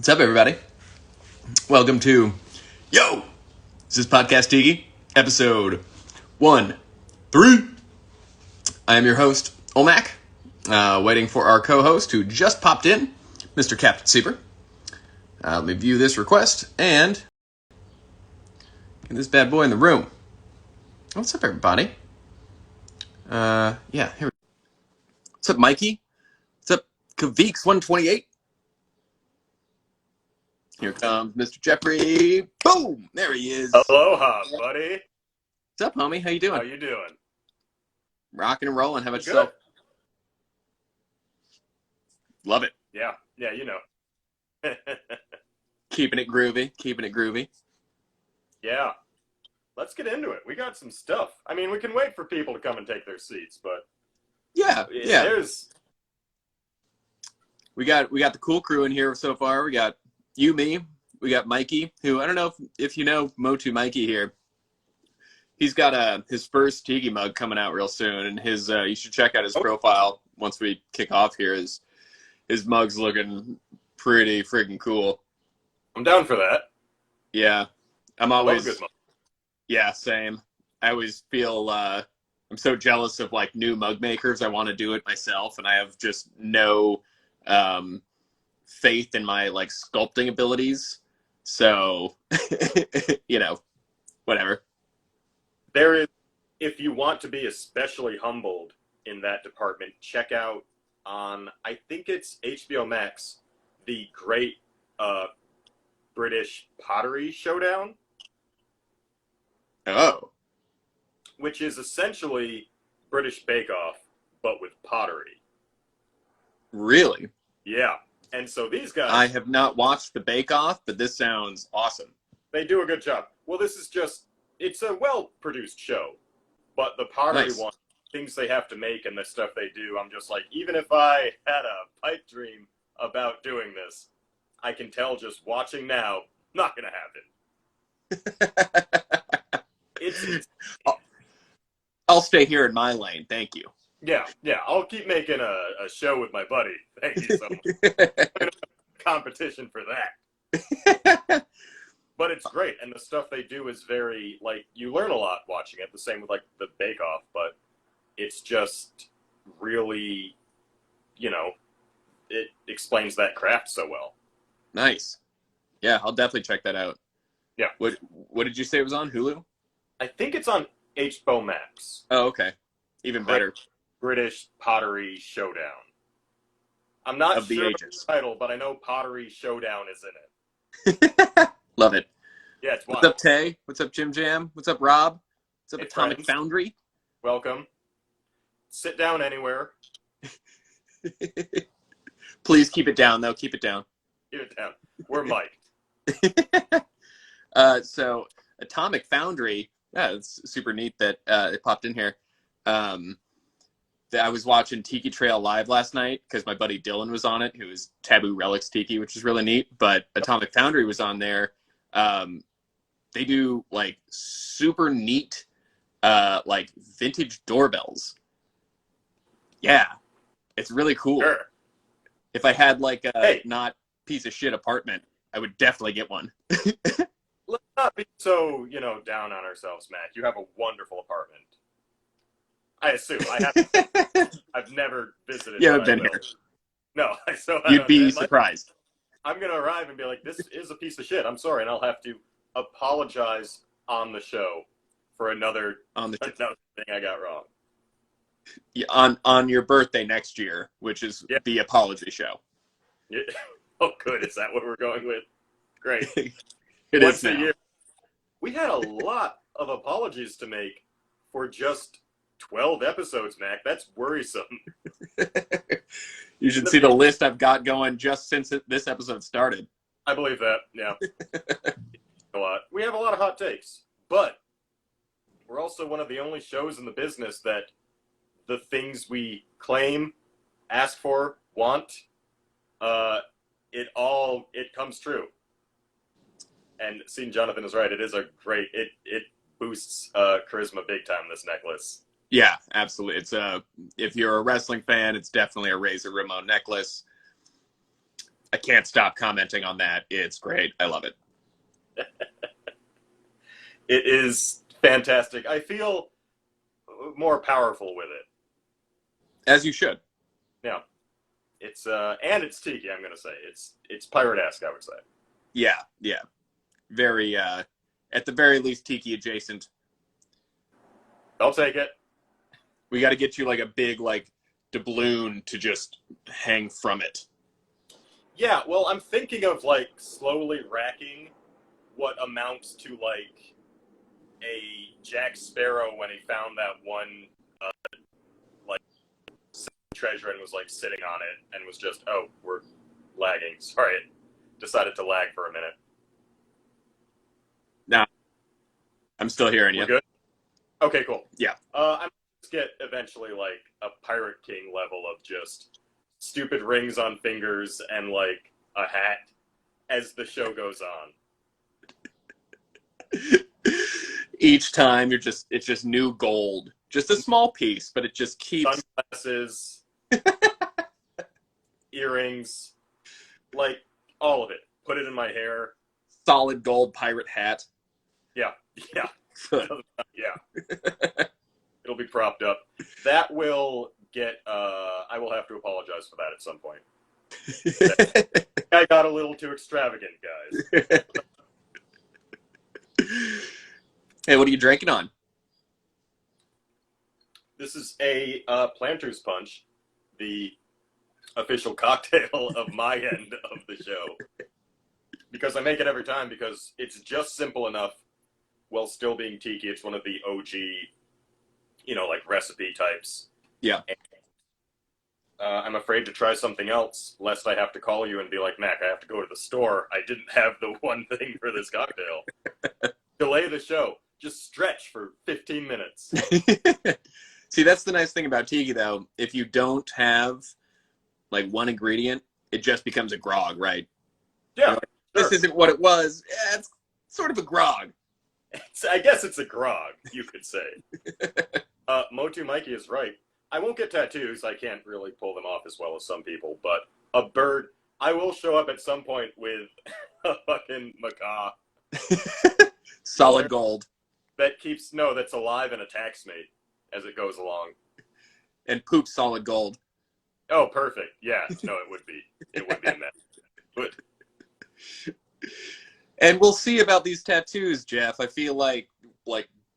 What's up, everybody? Welcome to this is Podcast Tiki, episode 1-3. I am your host, Olmac, waiting for our co-host who just popped in, Mr. Captain Sieber. Let me view this request and get this bad boy in the room. What's up, everybody? Here we go. What's up, Mikey? What's up, Kaveeks128? Here comes Mr. Jeffrey. Boom! There he is. Aloha, buddy. What's up, homie? How you doing? How you doing? Rocking and rolling. How about yourself? Love it. Yeah, you know. Keeping it groovy. Yeah. Let's get into it. We got some stuff. I mean, we can wait for people to come and take their seats, but yeah. There's We got the cool crew in here so far. We got you, me. We got Mikey, who I don't know if you know Motu Mikey here. He's got his first Tiki mug coming out real soon, and his you should check out his profile once we kick off here. His mug's looking pretty freaking cool. I'm down for that. Yeah. I'm always Love a good mug. Yeah, same. I always feel I'm so jealous of like new mug makers. I want to do it myself, and I have just no faith in my like sculpting abilities. So, whatever. There is, if you want to be especially humbled in that department, check out on, I think it's HBO Max, the Great British Pottery Showdown. Oh. Which is essentially British Bake Off, but with pottery. Really? Yeah. And so these guys... I have not watched the Bake Off, but this sounds awesome. They do a good job. Well, this is just... It's a well-produced show. But the pottery one, things they have to make and the stuff they do, I'm just like, even if I had a pipe dream about doing this, I can tell just watching now, not going to happen. It's I'll stay here in my lane. Thank you. Yeah. I'll keep making a show with my buddy. Thank you so much. Competition for that. But it's great, and the stuff they do is very, like, you learn a lot watching it. The same with, like, the Bake Off, but it's just really, it explains that craft so well. Nice. Yeah, I'll definitely check that out. Yeah. What did you say it was on Hulu? I think it's on HBO Max. Oh, okay. Even better. British Pottery Showdown. I'm not of sure the of the title, but I know Pottery Showdown is in it. Love it. Yeah, it's wild. What's up, Tay? What's up, Jim Jam? What's up, Rob? What's up, Hey, Atomic friends. Foundry? Welcome. Sit down anywhere. Please keep it down, though. Keep it down. Keep it down. We're mic'd. So, Atomic Foundry, yeah, it's super neat that it popped in here. I was watching Tiki Trail live last night because my buddy Dylan was on it, who is Taboo Relics Tiki, which is really neat. But Atomic Foundry was on there. They do like super neat, like vintage doorbells. Yeah, it's really cool. Sure. If I had like a not piece of shit apartment, I would definitely get one. Let's not be so, down on ourselves, Matt. You have a wonderful apartment. I assume. I've never visited. You haven't been here. No. You'd be surprised. I'm going to arrive and be like, this is a piece of shit. I'm sorry. And I'll have to apologize on the show for another thing I got wrong. Yeah, on your birthday next year, which is the apology show. Yeah. Oh, good. Is that what we're going with? Great. It Once is a now. year. We had a lot of apologies to make for just 12 episodes, Mac. That's worrisome. You should see the list I've got going just since this episode started. I believe that, yeah. A lot. We have a lot of hot takes, but we're also one of the only shows in the business that the things we claim, ask for, want, it comes true. And seeing Jonathan is right, it is a great, it boosts charisma big time, this necklace. Yeah, absolutely. It's if you're a wrestling fan, it's definitely a Razor Ramon necklace. I can't stop commenting on that. It's great. I love it. It is fantastic. I feel more powerful with it. As you should. Yeah. It's and it's Tiki, I'm gonna say. It's pirate-esque, I would say. Yeah. Very at the very least Tiki adjacent. I'll take it. We got to get you like a big like doubloon to just hang from it. Yeah, well, I'm thinking of like slowly racking what amounts to like a Jack Sparrow when he found that one like treasure and was like sitting on it and was just, oh, we're lagging. Sorry, it decided to lag for a minute. Nah, I'm still hearing you. We're good? Okay, cool. Yeah. I'm just get eventually like a Pirate King level of just stupid rings on fingers and like a hat as the show goes on. Each time it's just new gold. Just a small piece, but it just keeps sunglasses, earrings, like all of it. Put it in my hair. Solid gold pirate hat. Yeah. Yeah. It'll be propped up. That will get I will have to apologize for that at some point. I got a little too extravagant, guys. Hey, what are you drinking on? This is a Planter's Punch, the official cocktail of my end of the show. Because I make it every time because it's just simple enough while still being tiki. It's one of the OG, like recipe types. Yeah. And, I'm afraid to try something else, lest I have to call you and be like, Mac, I have to go to the store. I didn't have the one thing for this cocktail. Delay the show. Just stretch for 15 minutes. See, that's the nice thing about tiki, though. If you don't have, like, one ingredient, it just becomes a grog, right? Yeah. Like, this isn't what it was. Yeah, it's sort of a grog. I guess it's a grog, you could say. Motu Mikey is right. I won't get tattoos. I can't really pull them off as well as some people. But a bird, I will show up at some point with a fucking macaw. Solid gold. That's alive and attacks me as it goes along. And poops solid gold. Oh, perfect. Yeah, no, it would be. It would be in that. But and we'll see about these tattoos, Jeff. I feel like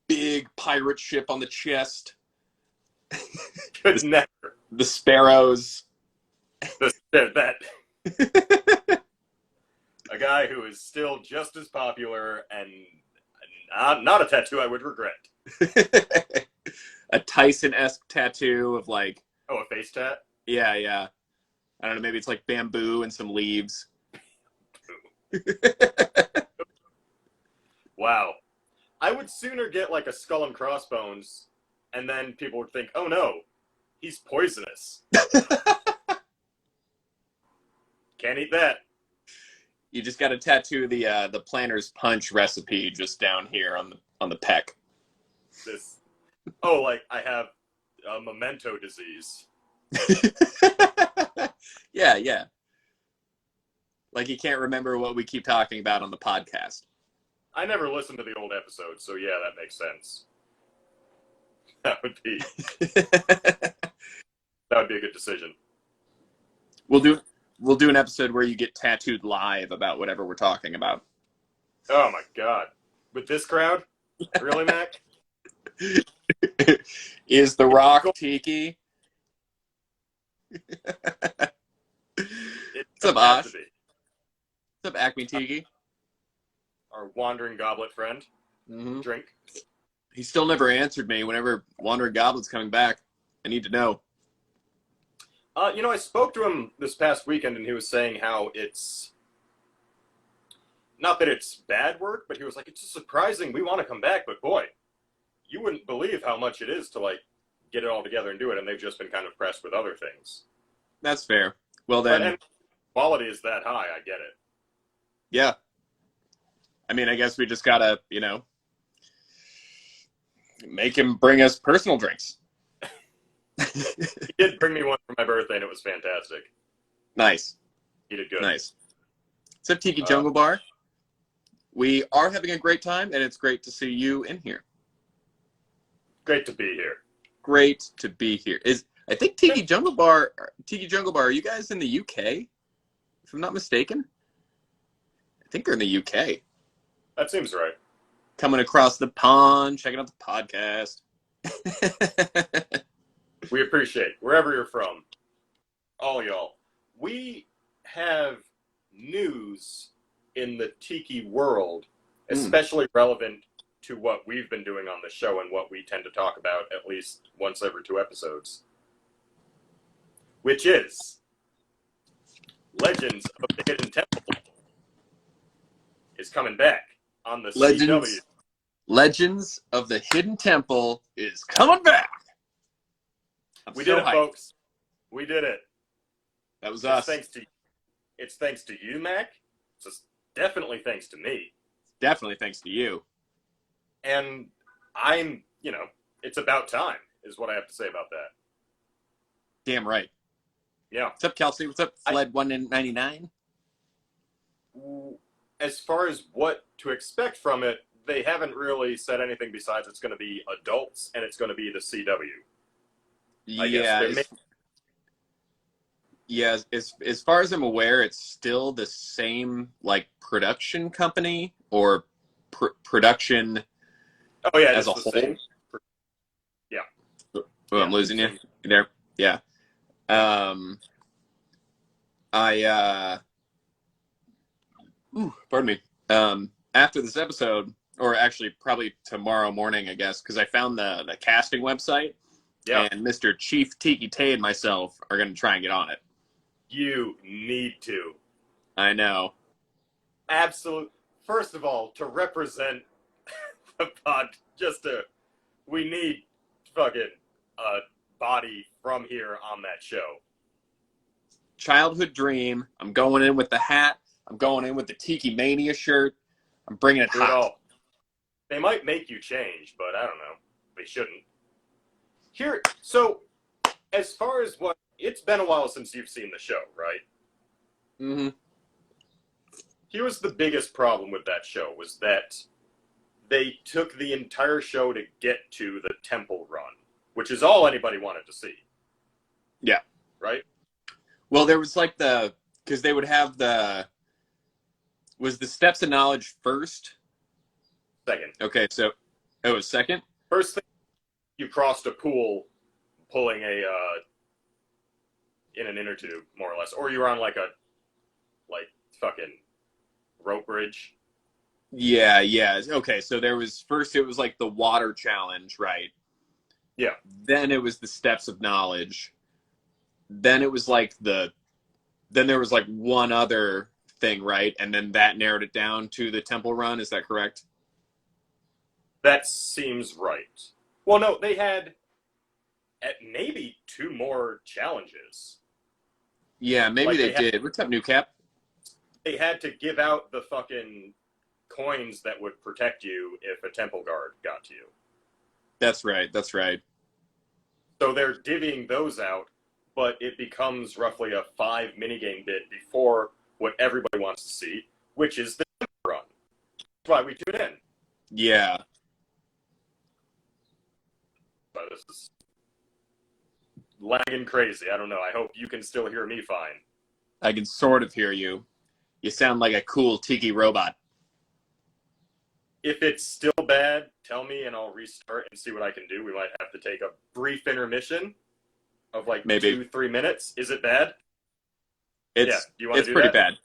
big pirate ship on the chest. Could never. The sparrows. That. A guy who is still just as popular and not a tattoo I would regret. A Tyson-esque tattoo of like... Oh, a face tat? Yeah. I don't know, maybe it's like bamboo and some leaves. Wow. I would sooner get like a skull and crossbones, and then people would think, oh no, he's poisonous. Can't eat that. You just got to tattoo the Planter's Punch recipe just down here on the pec. Like I have a memento disease. Yeah. Like you can't remember what we keep talking about on the podcast. I never listened to the old episodes, so yeah, that makes sense. That would be a good decision. We'll do an episode where you get tattooed live about whatever we're talking about. Oh my god. With this crowd? Really, Mac? Is The Rock Tiki? What's up, Ash? What's up, Acme Tiki? Our wandering goblet friend. Mm-hmm. Drink. He still never answered me whenever Wandering Goblet's coming back. I need to know. I spoke to him this past weekend, and he was saying how it's... Not that it's bad work, but he was like, it's just surprising. We want to come back, but boy, you wouldn't believe how much it is to, like, get it all together and do it, and they've just been kind of pressed with other things. That's fair. Well, then... And quality is that high, I get it. Yeah. I mean, I guess we just gotta, make him bring us personal drinks. He did bring me one for my birthday, and it was fantastic. Nice. Eat it good. Nice. What's up, Tiki Jungle Bar? We are having a great time, and it's great to see you in here. Great to be here. Great to be here. I think Tiki Jungle Bar, are you guys in the UK? If I'm not mistaken? I think they're in the UK. That seems right. Coming across the pond, checking out the podcast. We appreciate wherever you're from. All y'all. We have news in the Tiki world, especially relevant to what we've been doing on the show and what we tend to talk about at least once every 2 episodes. Which is Legends of the Hidden Temple is coming back on the CW. Legends of the Hidden Temple is coming back. We did it, folks. We did it. That was us. It's thanks to you, Mac. It's definitely thanks to me. Definitely thanks to you. And it's about time, is what I have to say about that. Damn right. Yeah. What's up, Kelsey? What's up, Fled199? As far as what to expect from it, they haven't really said anything besides it's going to be adults and it's going to be the CW. Yeah, as far as I'm aware, it's still the same production company or production. Oh yeah, as a whole. Same. Yeah. Oh, I'm losing you. You there? Yeah. Pardon me. After this episode, or actually probably tomorrow morning, I guess, because I found the casting website. Yeah. And Mr. Chief Tiki Tay and myself are going to try and get on it. You need to. I know. Absolutely. First of all, to represent the pod, we need fucking a body from here on that show. Childhood dream. I'm going in with the hat. I'm going in with the Tiki Mania shirt. I'm bringing it hot. All. They might make you change, but I don't know. They shouldn't. Here, so as far as it's been a while since you've seen the show, right? Mm-hmm. Here was the biggest problem with that show, was that they took the entire show to get to the temple run, which is all anybody wanted to see. Yeah. Right? Well, there was because they would have was the Steps of Knowledge first? Second. Okay, so it was second? First thing, you crossed a pool pulling in an inner tube, more or less. Or you were on fucking rope bridge. Yeah. Okay, so it was the water challenge, right? Yeah. Then it was the Steps of Knowledge. Then it was then there was one other thing, right? And then that narrowed it down to the temple run. Is that correct? That seems right. Well, no, they had maybe 2 more challenges. Yeah, maybe they did. What's up, New Cap? They had to give out the fucking coins that would protect you if a temple guard got to you. That's right. So they're divvying those out, but it becomes roughly a 5 minigame bit before what everybody wants to see, which is the temple run. That's why we tune in. Yeah. But this is lagging crazy. I don't know. I hope you can still hear me fine. I can sort of hear you. You sound like a cool Tiki robot. If it's still bad, tell me and I'll restart and see what I can do. We might have to take a brief intermission of maybe 2-3 minutes. Is it bad? Do you want to do pretty bad.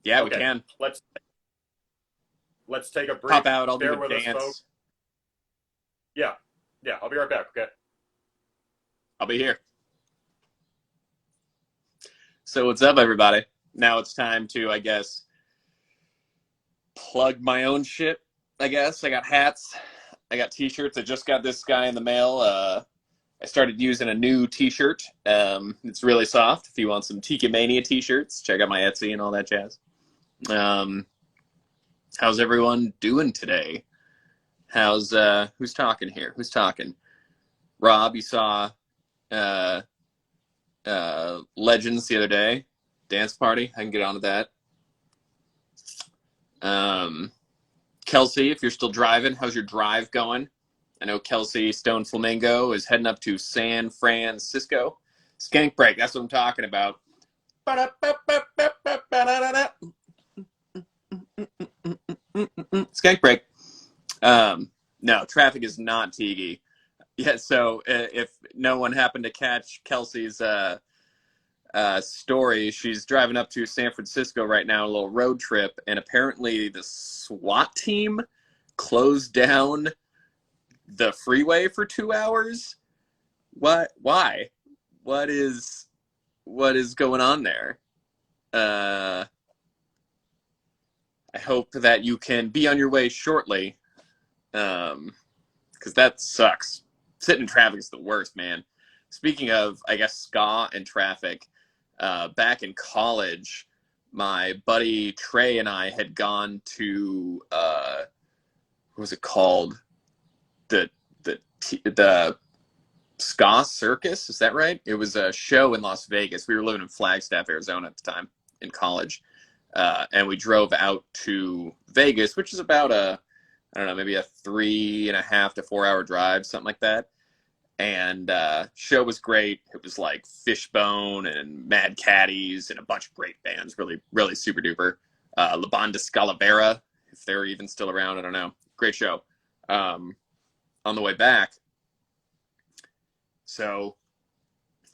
Yeah, okay. We can. Let's take a brief. Pop out. I'll do a dance. Us, folks. Yeah. I'll be right back. Okay. I'll be here. So what's up, everybody? Now it's time to, I guess, plug my own shit. I guess I got hats. I got t-shirts. I just got this guy in the mail. I started using a new t-shirt. It's really soft. If you want some Tiki Mania t-shirts, check out my Etsy and all that jazz. How's everyone doing today? How's who's talking here? Who's talking? Rob, you saw Legends the other day. Dance party. I can get onto that. Kelsey, if you're still driving, how's your drive going? I know Kelsey Stone Flamingo is heading up to San Francisco. Skank break, that's what I'm talking about. Skank break. No, traffic is not Tiki. Yeah, so if no one happened to catch Kelsey's story, she's driving up to San Francisco right now, a little road trip, and apparently the SWAT team closed down the freeway for 2 hours. What? Why? What is going on there? I hope that you can be on your way shortly, because that sucks. Sitting in traffic is the worst, man. Speaking of, I guess, ska and traffic, back in college, my buddy Trey and I had gone to, what was it called? The Ska Circus, is that right? It was a show in Las Vegas. We were living in Flagstaff, Arizona at the time in college. And we drove out to Vegas, which is about maybe a 3.5 to 4 hour drive, something like that. And show was great. It was like Fishbone and Mad Caddies and a bunch of great bands. Really, really super duper. La Banda Scalavera, if they're even still around, I don't know. Great show. On the way back, so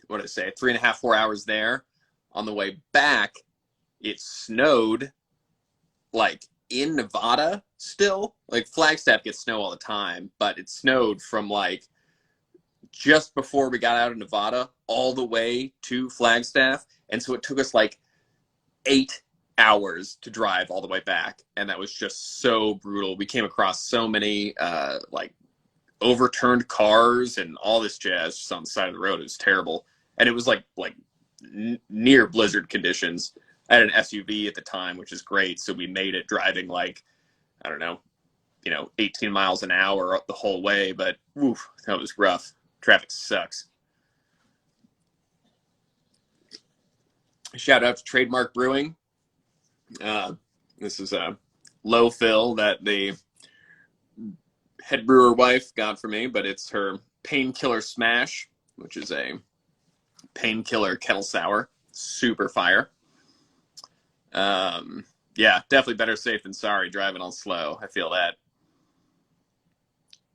what did I say? 3.5, 4 hours there. On the way back, it snowed like in Nevada still. Like Flagstaff gets snow all the time, but it snowed from like just before we got out of Nevada all the way to Flagstaff. And so it took us like 8 hours to drive all the way back. And that was just so brutal. We came across so many like overturned cars and all this jazz just on the side of the road. It was terrible. And it was like near blizzard conditions. I had an SUV at the time, which is great. So we made it driving like, I don't know, 18 miles an hour the whole way. But woof, that was rough. Traffic sucks. Shout out to Trademark Brewing. This is a low fill that the head brewer wife got for me, but it's her Painkiller Smash, which is a painkiller kettle sour. Super fire. Yeah, definitely better safe than sorry driving all slow. I feel that.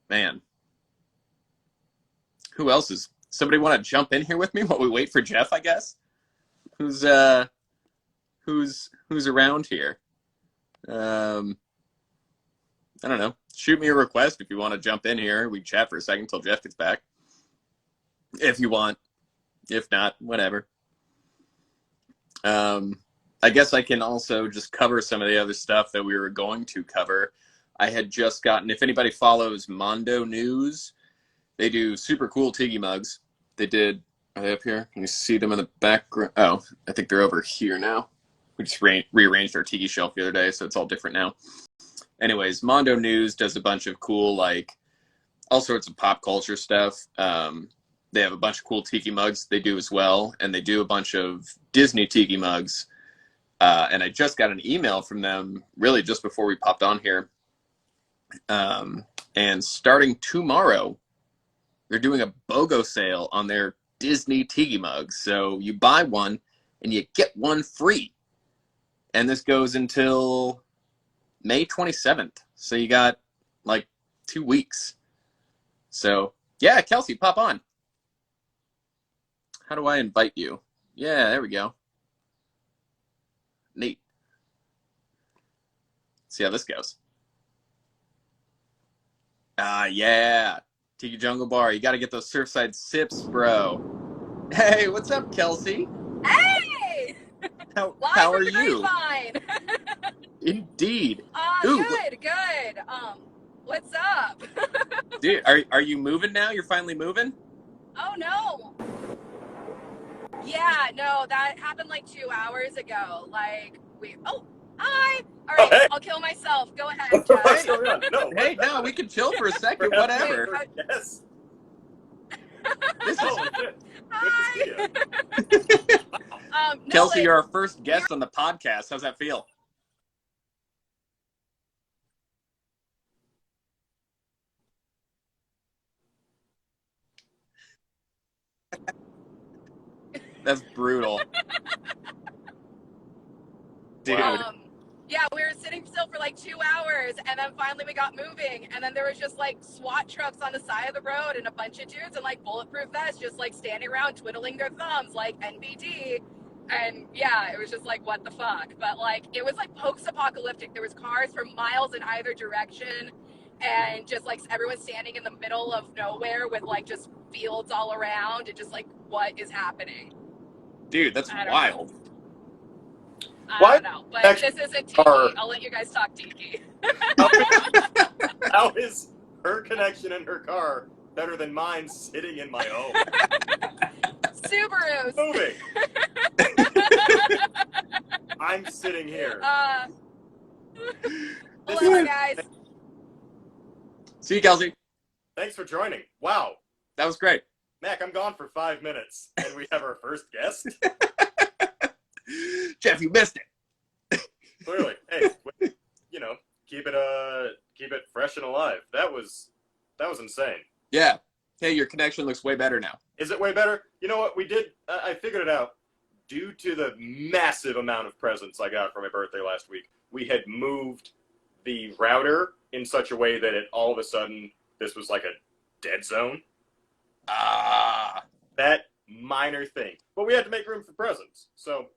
Man. Who else is... Somebody want to jump in here with me while we wait for Jeff, I guess? Who's around here? I don't know. Shoot me a request if you want to jump in here. We can chat for a second until Jeff gets back. If you want. If not, whatever. I guess I can also just cover some of the other stuff that we were going to cover. I had just gotten, if anybody follows Mondo News, they do super cool Tiki mugs. Are they up here? Can you see them in the background? Oh, I think they're over here now. We just rearranged our Tiki shelf the other day, so it's all different now. Anyways, Mondo News does a bunch of cool, like, all sorts of pop culture stuff. They have a bunch of cool Tiki mugs they do as well, and they do a bunch of Disney Tiki mugs. And I just got an email from them really just before we popped on here. And starting tomorrow, they're doing a BOGO sale on their Disney Tiki mugs. So you buy one and you get one free. And this goes until May 27th. So you got like 2 weeks. So yeah, Kelsey, pop on. How do I invite you? Yeah, there we go. Neat. See how this goes. Yeah. Tiki Jungle Bar. You got to get those Surfside sips, bro. Hey, what's up, Kelsey? Hey! How are you? Fine. Indeed. Good. What's up? Dude, are you moving now? You're finally moving? Oh, no. Yeah, no, that happened like 2 hours ago. Hi. All right, hey. I'll kill myself. Go ahead, Jeff. No, we can chill for a second, whatever. Yes. This is Holy shit. Hi. Good to see you. No, Kelsey, like, you're our first guest on the podcast. How's that feel? That's brutal. Dude. Wow. yeah, we were sitting still for like 2 hours, and then finally we got moving, and then there was just like SWAT trucks on the side of the road and a bunch of dudes in like bulletproof vests just like standing around twiddling their thumbs like NBD. And yeah, it was just like, what the fuck? But like, it was like post-apocalyptic. There was cars for miles in either direction, and just like everyone standing in the middle of nowhere with like just fields all around, and just like, what is happening? Dude, that's I don't wild. know. I Why don't know, but actually this isn't Tiki. are- I'll let you guys talk Tiki. How is her connection in her car better than mine sitting in my home? Subarus. Moving. I'm sitting here. Hello, guys. See you, Kelsey. Thanks for joining. Wow. That was great. Mac, I'm gone for 5 minutes, and we have our first guest? Jeff, you missed it. Clearly. Hey, you know, keep it fresh and alive. That was insane. Yeah. Hey, your connection looks way better now. Is it way better? You know what? We did. I figured it out. Due to the massive amount of presents I got for my birthday last week, we had moved the router in such a way that it all of a sudden this was like a dead zone. Ah. That minor thing, but we had to make room for presents, so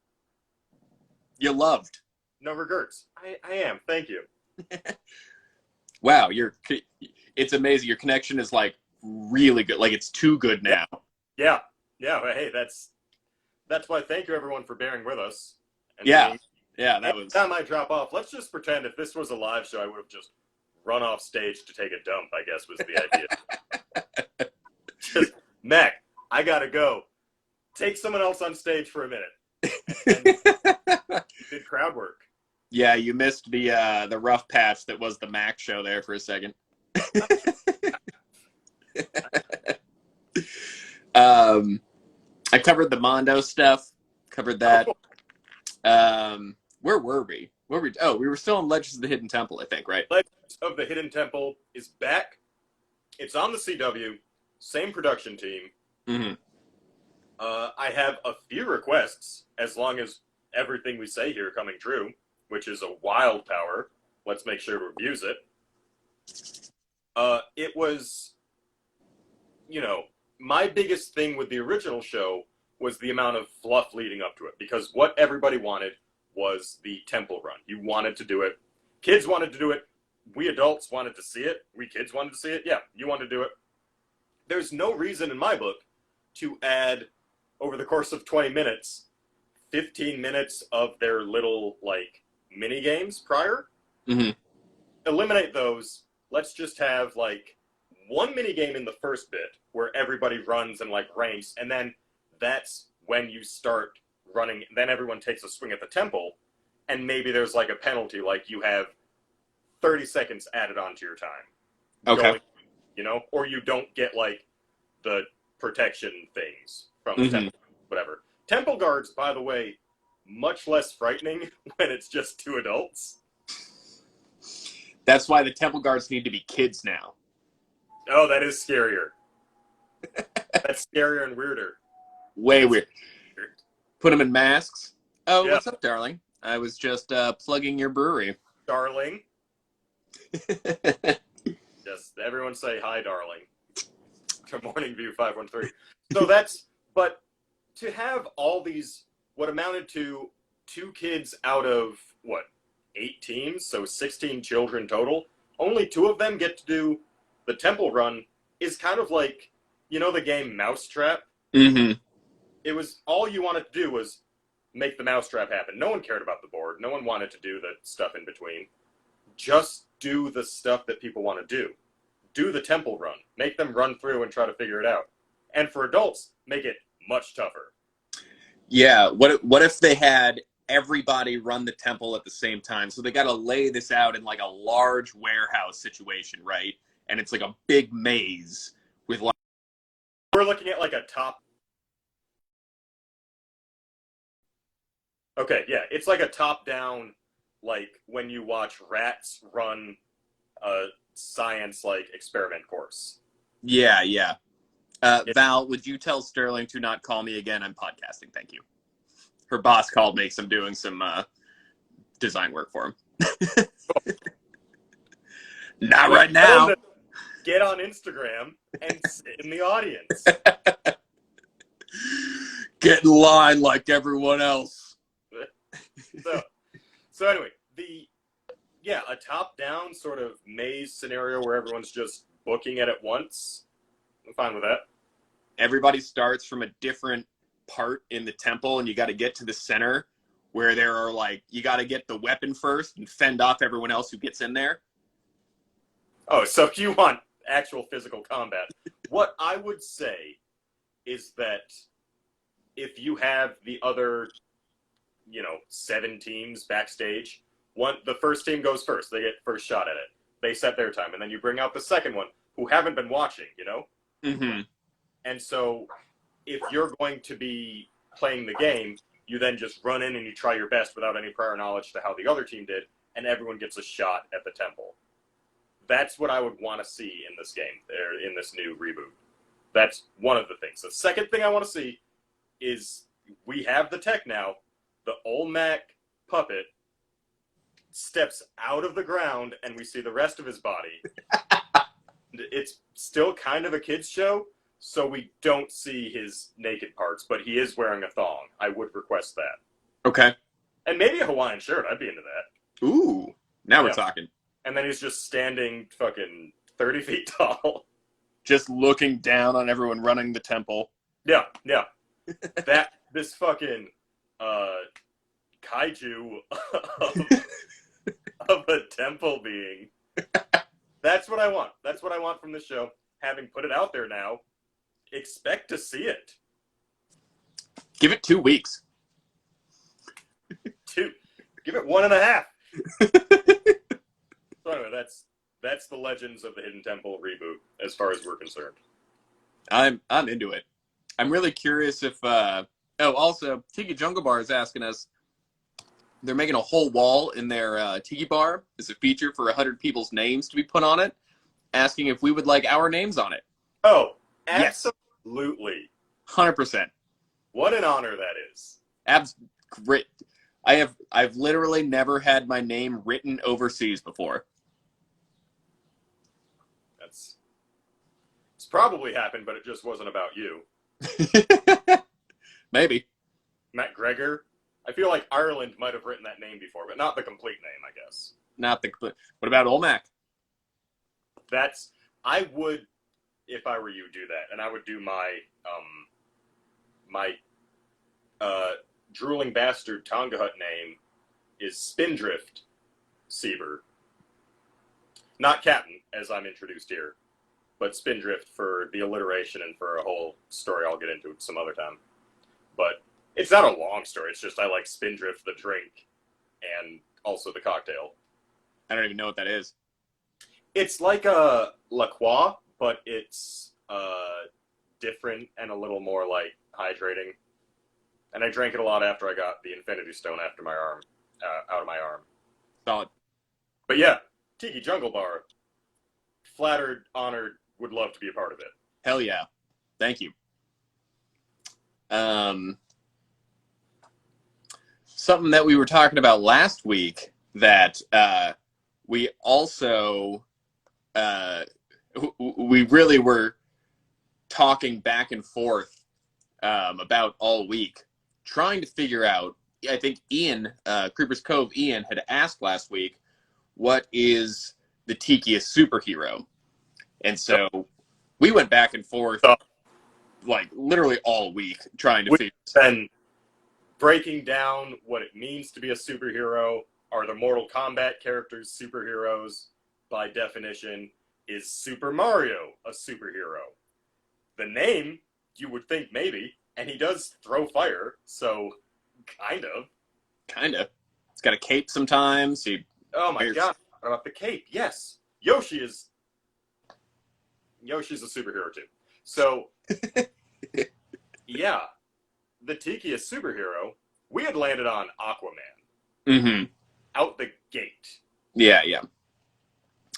You're loved. no regrets. I am. Thank you. Wow, it's amazing. Your connection is like really good. Like it's too good now. Yeah. But hey, that's why. Thank you everyone for bearing with us. And Yeah, that every was. time I drop off, let's just pretend if this was a live show, I would have just run off stage to take a dump. I guess was the idea. Just, Mac, I gotta go. Take someone else on stage for a minute. And you did crowd work. Yeah, you missed the rough patch that was the Mac show there for a second. I covered the Mondo stuff. Covered that. Where were we? Oh, we were still in Legends of the Hidden Temple, I think, right? Legends of the Hidden Temple is back. It's on the CW. Same production team. Mm-hmm. I have a few requests, as long as everything we say here coming true, which is a wild power. Let's make sure to abuse it. It was, my biggest thing with the original show was the amount of fluff leading up to it, because what everybody wanted was the temple run. You wanted to do it. Kids wanted to do it. We adults wanted to see it. We kids wanted to see it. Yeah, you wanted to do it. There's no reason in my book to add, over the course of 20 minutes, 15 minutes of their little, mini games prior. Mm-hmm. Eliminate those. Let's just have, one mini game in the first bit where everybody runs and, ranks, and then that's when you start running. Then everyone takes a swing at the temple, and maybe there's, a penalty, you have 30 seconds added onto your time. Okay. Or you don't get, the protection things from the temple, whatever. Temple guards, by the way, much less frightening when it's just two adults. That's why the temple guards need to be kids now. Oh, that is scarier. That's scarier and weirder. Way weird. Put them in masks. Oh, Yeah. What's up, darling? I was just plugging your brewery. Darling. Just everyone say hi, darling. To Morning View 513. So but to have all these, what amounted to 2 kids out of, 8 teams, so 16 children total, only 2 of them get to do the temple run is kind of like, the game Mousetrap? Mm-hmm. It was, all you wanted to do was make the Mousetrap happen. No one cared about the board. No one wanted to do the stuff in between. Just do the stuff that people want to do. Do the temple run. Make them run through and try to figure it out. And for adults, make it much tougher. Yeah. What if they had everybody run the temple at the same time? So they got to lay this out in a large warehouse situation, right? And it's like a big maze with We're looking at like a top. Okay, yeah, it's like a top-down, like when you watch rats run a science like experiment course. Yeah. Val, would you tell Sterling to not call me again? I'm podcasting. Thank you. Her boss called me because I'm doing some design work for him. Not right now. Get on Instagram and sit in the audience. Get in line like everyone else. So anyway, a top-down sort of maze scenario where everyone's just booking it at once. I'm fine with that. Everybody starts from a different part in the temple, and you got to get to the center where there are like, you got to get the weapon first and fend off everyone else who gets in there. Oh, so you want actual physical combat. What I would say is that if you have the other, 7 teams backstage, the first team goes first. They get first shot at it. They set their time, and then you bring out the second one who haven't been watching, Mm-hmm. And so if you're going to be playing the game, you then just run in and you try your best without any prior knowledge to how the other team did, and everyone gets a shot at the temple. That's what I would want to see in this game, or in this new reboot. That's one of the things. The second thing I want to see is we have the tech now. The Olmec puppet steps out of the ground, and we see the rest of his body. It's still kind of a kid's show, so we don't see his naked parts, but he is wearing a thong. I would request that. Okay. And maybe a Hawaiian shirt. I'd be into that. Ooh, now we're talking. And then he's just standing fucking 30 feet tall. Just looking down on everyone running the temple. Yeah. This fucking kaiju of a temple being. That's what I want. That's what I want from the show. Having put it out there now, expect to see it. Give it 2 weeks. Give it 1.5. So anyway, that's the Legends of the Hidden Temple reboot as far as we're concerned. I'm into it. I'm really curious if also Tiki Jungle Bar is asking us, they're making a whole wall in their Tiki Bar as a feature for 100 people's names to be put on it, asking if we would like our names on it. Oh, absolutely. Yes. 100%. What an honor that is. Great. I've literally never had my name written overseas before. It's probably happened, but it just wasn't about you. Maybe. Matt Gregor. I feel like Ireland might have written that name before, but not the complete name, I guess. What about Olmec? I would, if I were you, do that, and I would do my drooling bastard Tonga Hut name is Spindrift Sieber. Not Captain, as I'm introduced here, but Spindrift for the alliteration and for a whole story I'll get into some other time. But it's not a long story. It's just I like Spindrift, the drink, and also the cocktail. I don't even know what that is. It's like a La Croix, but it's different and a little more like hydrating. And I drank it a lot after I got the Infinity Stone after my arm, out of my arm. Solid. But yeah, Tiki Jungle Bar. Flattered, honored, would love to be a part of it. Hell yeah. Thank you. Something that we were talking about last week that we also we really were talking back and forth about all week, trying to figure out. I think Ian, Creeper's Cove Ian, had asked last week, what is the tikiest superhero? And so we went back and forth like literally all week trying to figure out. And breaking down what it means to be a superhero. Are the Mortal Kombat characters superheroes? By definition, is Super Mario a superhero? The name, you would think maybe, and he does throw fire, so kind of. He's got a cape sometimes. Oh my god, what about the cape? Yes. Yoshi's a superhero too. So Yeah, the Tiki is superhero. We had landed on Aquaman. Mm-hmm. Out the gate. Yeah, yeah.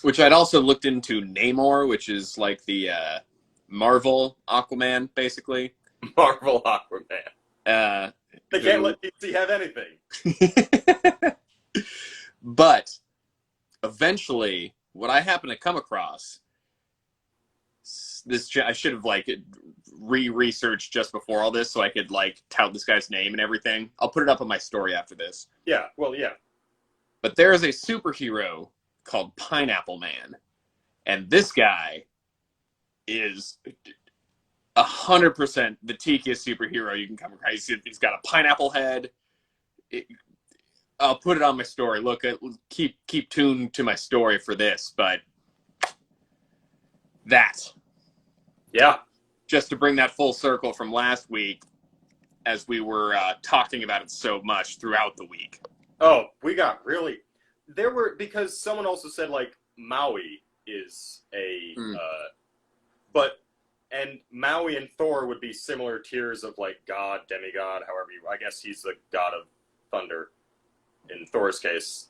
Which I'd also looked into Namor, which is like the Marvel Aquaman, basically. Marvel Aquaman. They can't let DC have anything. But eventually, what I happened to come across, this I should have like researched just before all this, so I could like tout this guy's name and everything. I'll put it up on my story after this. Yeah, well, yeah. But there is a superhero called Pineapple Man, and this guy is 100% the teakiest superhero you can come across. He's got a pineapple head. I'll put it on my story. Look, keep tuned to my story for this, but that. Yeah. Just to bring that full circle from last week, as we were talking about it so much throughout the week. Oh, we got really... because someone also said, like, Maui is a... And Maui and Thor would be similar tiers of, like, god, demigod, however you... I guess he's the god of thunder in Thor's case,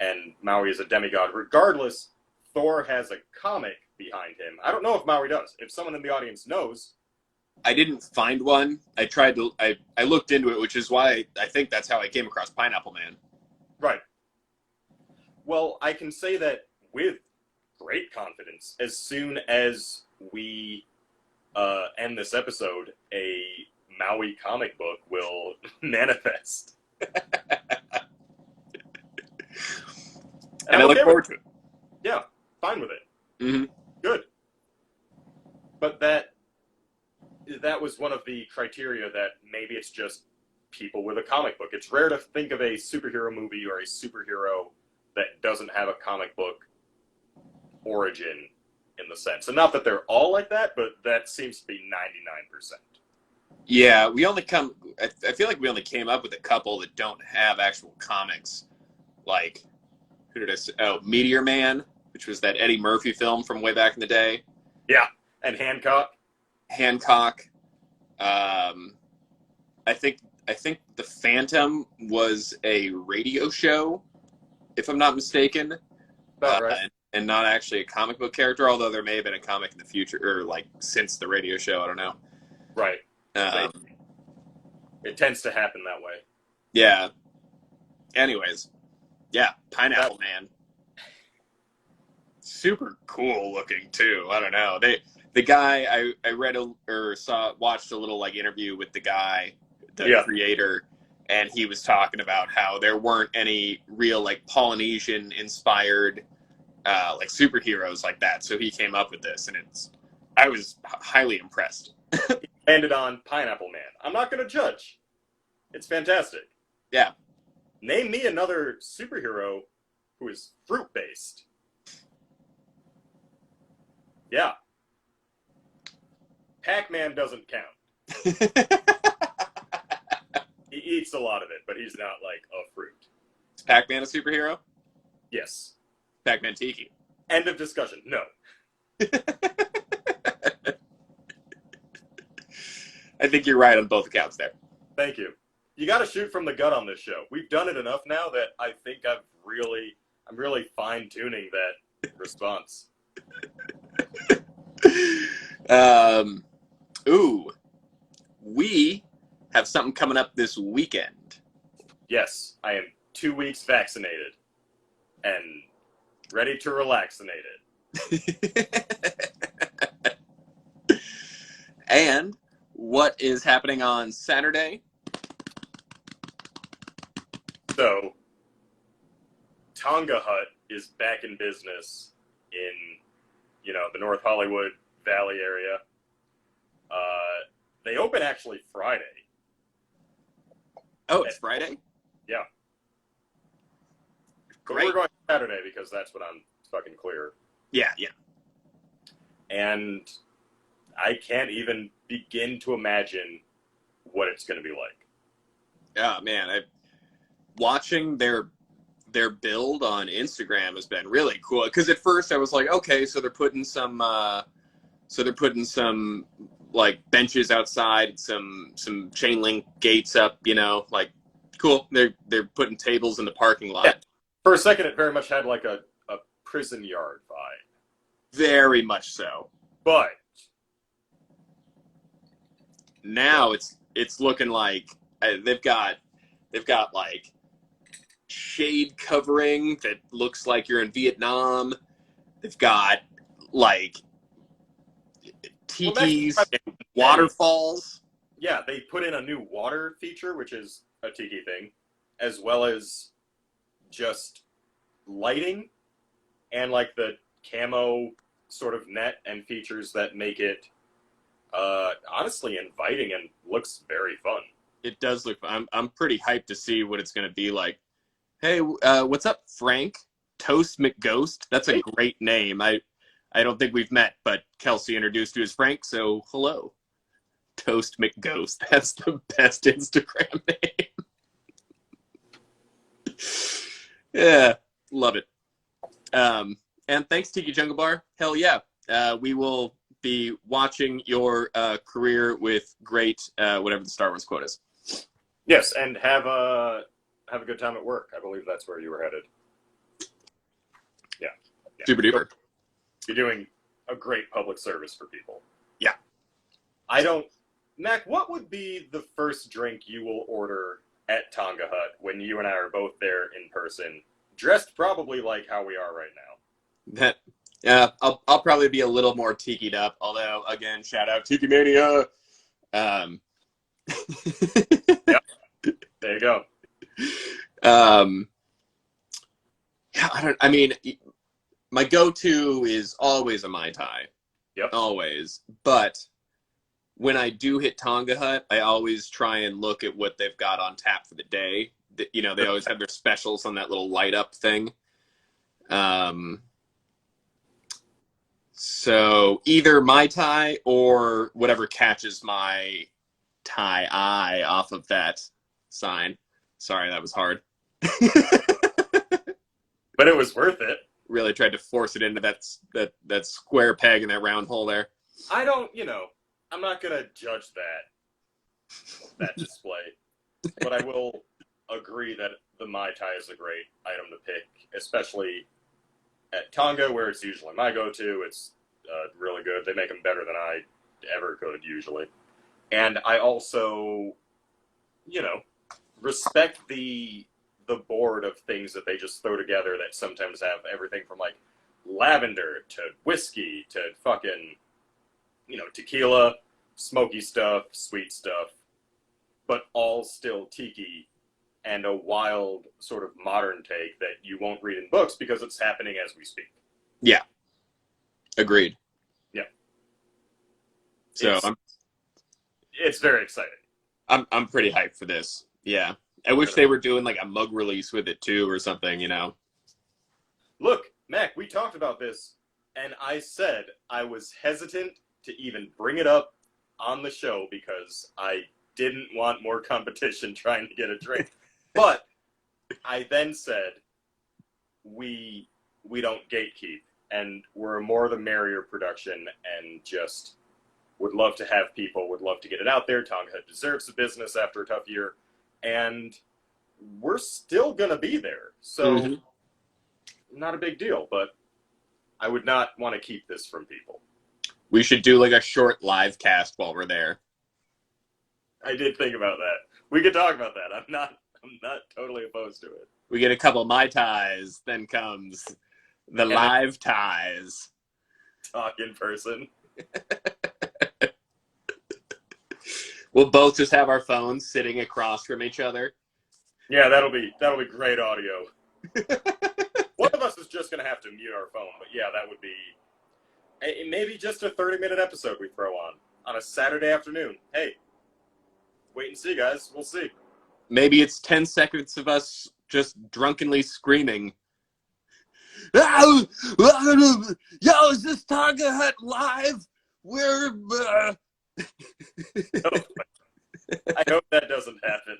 and Maui is a demigod. Regardless, Thor has a comic behind him. I don't know if Maui does. If someone in the audience knows... I didn't find one. I tried to... I looked into it, which is why I think that's how I came across Pineapple Man. Right. Well, I can say that with great confidence, as soon as we end this episode, a Maui comic book will manifest. And I look forward to it. Yeah, fine with it. Mm-hmm. Good. But that was one of the criteria that maybe it's just people with a comic book. It's rare to think of a superhero movie or a superhero that doesn't have a comic book origin in the sense. And not that they're all like that, but that seems to be 99%. Yeah, I feel like we only came up with a couple that don't have actual comics. Like, who did I say? Oh, Meteor Man, which was that Eddie Murphy film from way back in the day. Yeah, and Hancock. I think The Phantom was a radio show, if I'm not mistaken. About right. And not actually a comic book character, although there may have been a comic in the future, or like since the radio show, I don't know. Right. It tends to happen that way. Yeah. Anyways, yeah, Pineapple Man. Super cool looking too. I don't know. The guy I read watched a little like interview with the guy, the creator, and he was talking about how there weren't any real like Polynesian inspired like superheroes like that. So he came up with this, and I was highly impressed. He landed on Pineapple Man. I'm not going to judge. It's fantastic. Yeah. Name me another superhero who is fruit-based. Yeah. Pac-Man doesn't count. He eats a lot of it, but he's not like a fruit. Is Pac-Man a superhero? Yes. Pac-Man Tiki. End of discussion. No. I think you're right on both accounts there. Thank you. You got to shoot from the gut on this show. We've done it enough now that I think I'm really fine-tuning that response. We have something coming up this weekend. Yes, I am 2 weeks vaccinated and ready to relaxinate it. And what is happening on Saturday? So, Tonga Hut is back in business in, the North Hollywood Valley area. They open actually Friday. Oh, it's Friday? Yeah. Great. We're going Saturday because that's when I'm fucking clear. Yeah. And I can't even begin to imagine what it's going to be like. Yeah, man. Watching their build on Instagram has been really cool. Because at first I was like, okay, so they're putting some like benches outside, some chain link gates up, like cool. They're putting tables in the parking lot. Yeah. For a second, it very much had like a prison yard vibe. Very much so. But now it's looking like they've got like shade covering that looks like you're in Vietnam. They've got like tikis, and waterfalls. Yeah, they put in a new water feature, which is a tiki thing, as well as just lighting and like the camo sort of net and features that make it honestly inviting and looks very fun. It does look fun. I'm pretty hyped to see what it's going to be like. Hey, what's up, Frank? Toast McGhost? That's a great name. I don't think we've met, but Kelsey introduced you as Frank, so hello. Toast McGhost. That's the best Instagram name. Yeah, love it. And thanks, Tiki Jungle Bar. Hell yeah. We will be watching your career with great whatever the Star Wars quote is. Yes, and have a good time at work. I believe that's where you were headed. Yeah. Super duper. You're doing a great public service for people. Yeah. Mac, what would be the first drink you will order at Tonga Hut when you and I are both there in person, dressed probably like how we are right now? I'll probably be a little more tikied up, although, again, shout out Tiki Mania. Yep. There you go. My go-to is always a Mai Tai. Yep. Always. But when I do hit Tonga Hut, I always try and look at what they've got on tap for the day. They always have their specials on that little light-up thing. So either Mai Tai or whatever catches my Thai eye off of that sign. Sorry, that was hard. But it was worth it. Really tried to force it into that square peg in that round hole there. I'm not going to judge that display. But I will agree that the Mai Tai is a great item to pick, especially at Tonga, where it's usually my go-to. It's really good. They make them better than I ever could, usually. And I also, respect the board of things that they just throw together that sometimes have everything from, like, lavender to whiskey to fucking, tequila, smoky stuff, sweet stuff, but all still tiki and a wild sort of modern take that you won't read in books because it's happening as we speak. Yeah. Agreed. Yeah. So it's very exciting. I'm pretty hyped for this. Yeah. I wish they were doing like a mug release with it too or something, Look, Mac, we talked about this and I said I was hesitant to even bring it up on the show because I didn't want more competition trying to get a drink. But I then said we don't gatekeep and we're a more the merrier production and just would love to have people, would love to get it out there. Tonga Hut deserves the business after a tough year. And we're still going to be there. So, Not a big deal, but I would not want to keep this from people. We should do like a short live cast while we're there. I did think about that. We could talk about that. I'm not totally opposed to it. We get a couple Mai Tais, then comes the live ties. Talk in person. We'll both just have our phones sitting across from each other. Yeah, that'll be great audio. One of us is just going to have to mute our phone, but yeah, that would be maybe just a 30-minute episode we throw on a Saturday afternoon. Hey, wait and see, guys. We'll see. Maybe it's 10 seconds of us just drunkenly screaming. Yo, is this Tonga Hut live? We're... I hope that doesn't happen.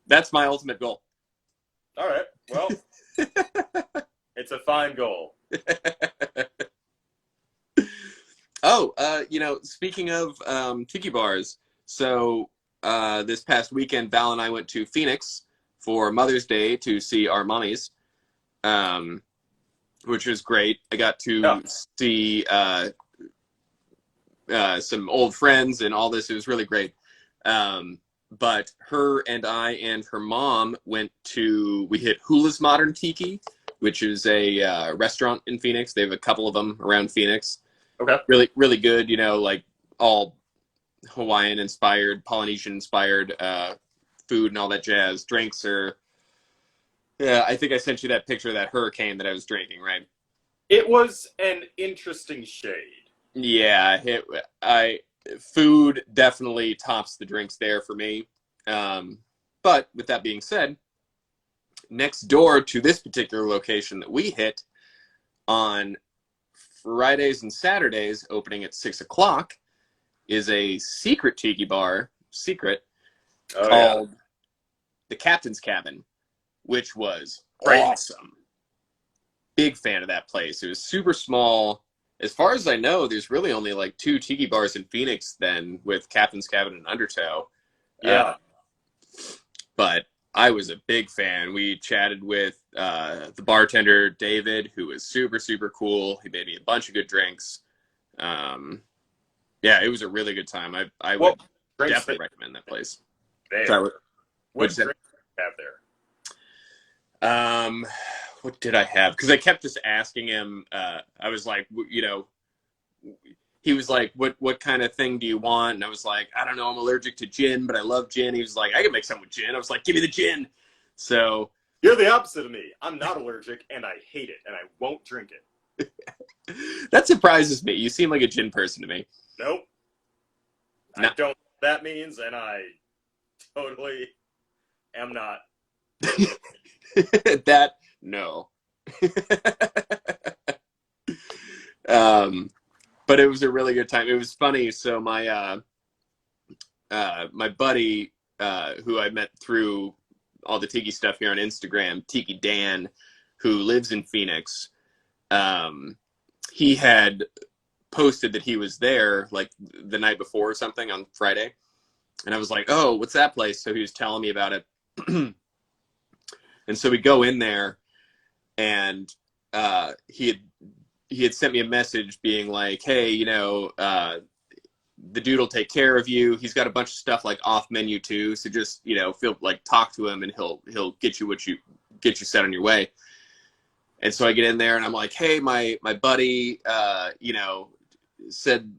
That's my ultimate goal. All right. Well, it's a fine goal. Oh, speaking of tiki bars, so this past weekend, Val and I went to Phoenix for Mother's Day to see our mommies, which was great. I got to see some old friends and all this. It was really great. But her and I and her mom we hit Hula's Modern Tiki, which is a restaurant in Phoenix. They have a couple of them around Phoenix. Okay. Really, really good, like all Hawaiian inspired, Polynesian inspired food and all that jazz. Drinks are, yeah, I think I sent you that picture of that hurricane that I was drinking, right? It was an interesting shade. Yeah, food definitely tops the drinks there for me. But with that being said, next door to this particular location that we hit on Fridays and Saturdays, opening at 6 o'clock, is a secret tiki bar, called the Captain's Cabin, which was awesome. Big fan of that place. It was super small. As far as I know, there's really only like 2 tiki bars in Phoenix then, with Captain's Cabin and Undertow. Yeah. But I was a big fan. We chatted with the bartender, David, who was super, super cool. He made me a bunch of good drinks. Yeah, it was a really good time. I would definitely recommend that place. Sorry, what drinks do you have there? What did I have? Because I kept just asking him. I was like, he was like, what kind of thing do you want? And I was like, I don't know, I'm allergic to gin, but I love gin. He was like, I can make something with gin. I was like, give me the gin. So you're the opposite of me. I'm not allergic, and I hate it, and I won't drink it. That surprises me. You seem like a gin person to me. Nope. No. I don't know what that means, and I totally am not. No. But it was a really good time. It was funny. So my buddy, who I met through all the Tiki stuff here on Instagram, Tiki Dan, who lives in Phoenix, he had posted that he was there like the night before or something on Friday. And I was like, oh, what's that place? So he was telling me about it. And so we go in there, and he had sent me a message being like, hey, the dude will take care of you. He's got a bunch of stuff like off menu too. So just, feel like talk to him, and he'll get you get you set on your way. And so I get in there, and I'm like, hey, my buddy, said,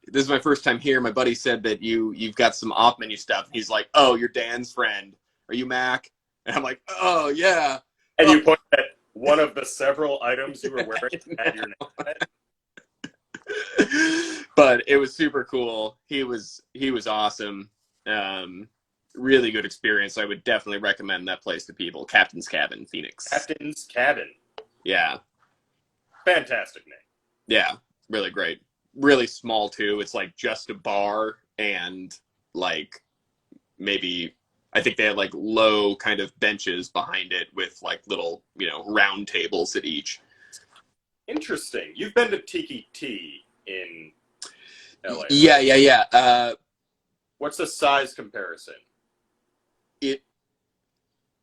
this is my first time here. My buddy said that you've got some off menu stuff. He's like, oh, you're Dan's friend. Are you Mac? And I'm like, oh yeah. And you pointed at one of the several items you were wearing at your name. But it was super cool. He was awesome. Really good experience. I would definitely recommend that place to people. Captain's Cabin, Phoenix. Captain's Cabin. Yeah. Fantastic name. Yeah, really great. Really small too. It's like just a bar, and like maybe I think they had like low kind of benches behind it with like little, round tables at each. Interesting. You've been to Tiki Tea in LA. Yeah. What's the size comparison?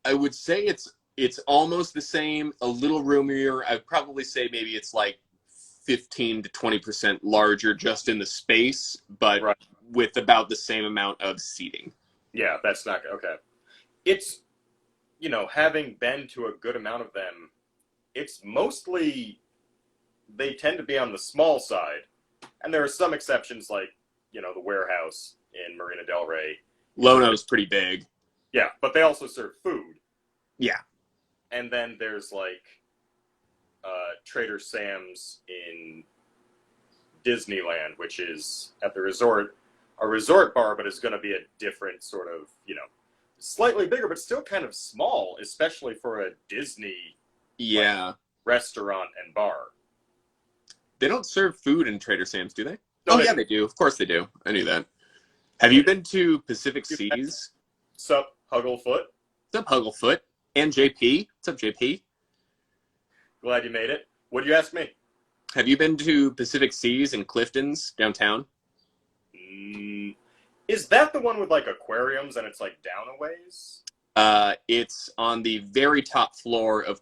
I would say it's almost the same, a little roomier. I'd probably say maybe it's like 15 to 20% larger just in the space, but with about the same amount of seating. Yeah, that's not okay. It's, having been to a good amount of them, it's mostly, they tend to be on the small side. And there are some exceptions like, the Warehouse in Marina Del Rey. Lono's pretty big. Yeah, but they also serve food. Yeah. And then there's like Trader Sam's in Disneyland, which is at the resort, a resort bar, but is going to be a different sort of, slightly bigger, but still kind of small, especially for a Disney restaurant and bar. They don't serve food in Trader Sam's, do they? No, yeah, they do. Of course they do. I knew that. Have you been to Pacific Seas? Sup, Hugglefoot? What's up, Hugglefoot? And JP? What's up, JP? Glad you made it. What did you ask me? Have you been to Pacific Seas and Clifton's downtown? Is that the one with like aquariums and it's like down a ways? It's on the very top floor of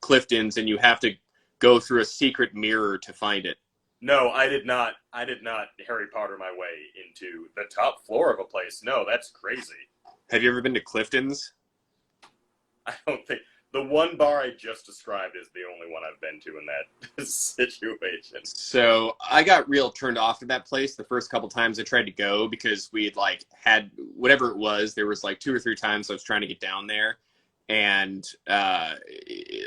Clifton's, and you have to go through a secret mirror to find it. No, I did not. I did not Harry Potter my way into the top floor of a place. No, that's crazy. Have you ever been to Clifton's? I don't think the one bar I just described is the only one I've been to in that situation. So I got real turned off at that place the first couple times I tried to go, because we had like had whatever it was. There was like 2 or 3 times I was trying to get down there, and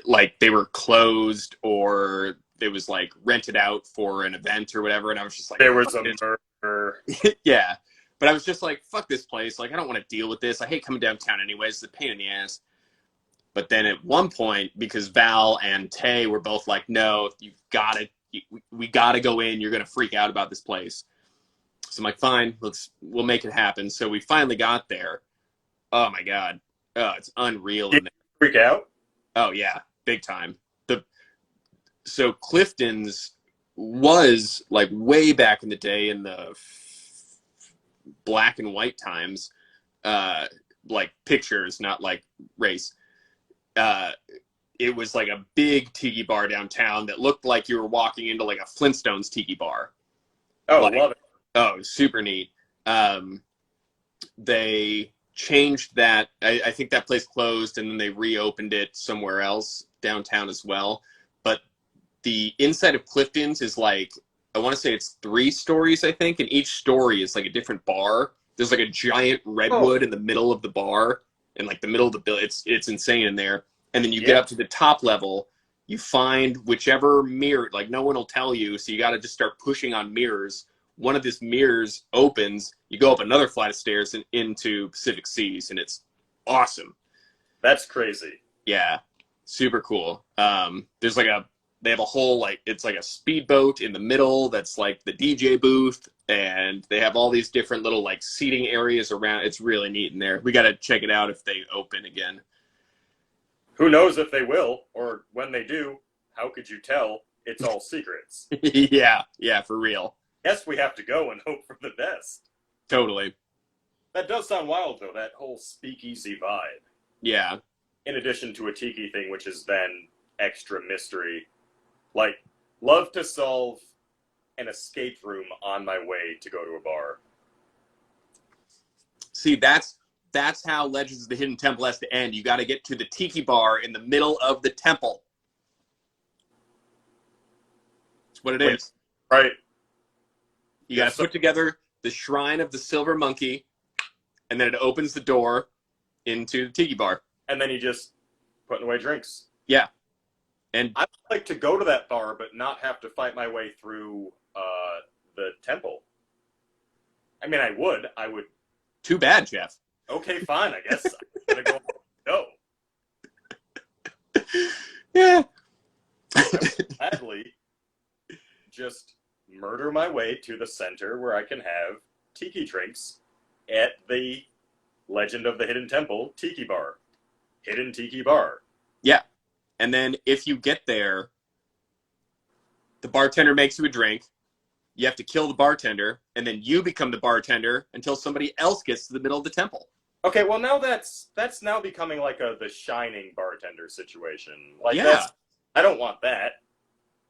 like they were closed, or it was like rented out for an event or whatever. And I was just like, there was a murder. Yeah. But I was just like, fuck this place. Like, I don't want to deal with this. I hate coming downtown anyways. It's a pain in the ass. But then at one point, because Val and Tay were both like, no, we gotta go in. You're going to freak out about this place. So I'm like, fine, we'll make it happen. So we finally got there. Oh my God. Oh, it's unreal. Did you freak out? Oh yeah. Big time. So Clifton's was like way back in the day in the black and white times, like pictures, not like race. It was like a big tiki bar downtown that looked like you were walking into like a Flintstones tiki bar. Oh, like, love it. Oh, super neat. They changed that. I think that place closed, and then they reopened it somewhere else downtown as well. But the inside of Clifton's is like, I want to say it's 3 stories, I think, and each story is like a different bar. There's like a giant redwood in the middle of the bar, and like the middle of the bill. It's insane in there. And then you get up to the top level, you find whichever mirror, like no one will tell you, so you got to just start pushing on mirrors. One of these mirrors opens, you go up another flight of stairs and into Pacific Seas, and it's awesome. That's crazy. Yeah, super cool. There's like they have a whole, like, it's like a speedboat in the middle that's like the DJ booth, and they have all these different little like seating areas around. It's really neat in there. We got to check it out if they open again. Who knows if they will, or when they do, how could you tell? It's all secrets. Yeah, for real. Yes, we have to go and hope for the best. Totally. That does sound wild, though, that whole speakeasy vibe. Yeah. In addition to a tiki thing, which is then extra mystery. Like, love to solve an escape room on my way to go to a bar. See, that's how Legends of the Hidden Temple has to end. You got to get to the tiki bar in the middle of the temple. That's what it is. Right. You got to put together the Shrine of the Silver Monkey, and then it opens the door into the tiki bar. And then you just putting away drinks. Yeah. And I would like to go to that bar, but not have to fight my way through the temple. I mean, I would. Too bad, Jeff. Okay, fine, I guess. I'm gonna go. Yeah. I would gladly just murder my way to the center where I can have tiki drinks at the Legend of the Hidden Temple Tiki Bar. Hidden Tiki Bar. Yeah. And then if you get there, the bartender makes you a drink. You have to kill the bartender, and then you become the bartender until somebody else gets to the middle of the temple. Okay, well now that's now becoming like the Shining bartender situation. Like, yeah. I don't want that.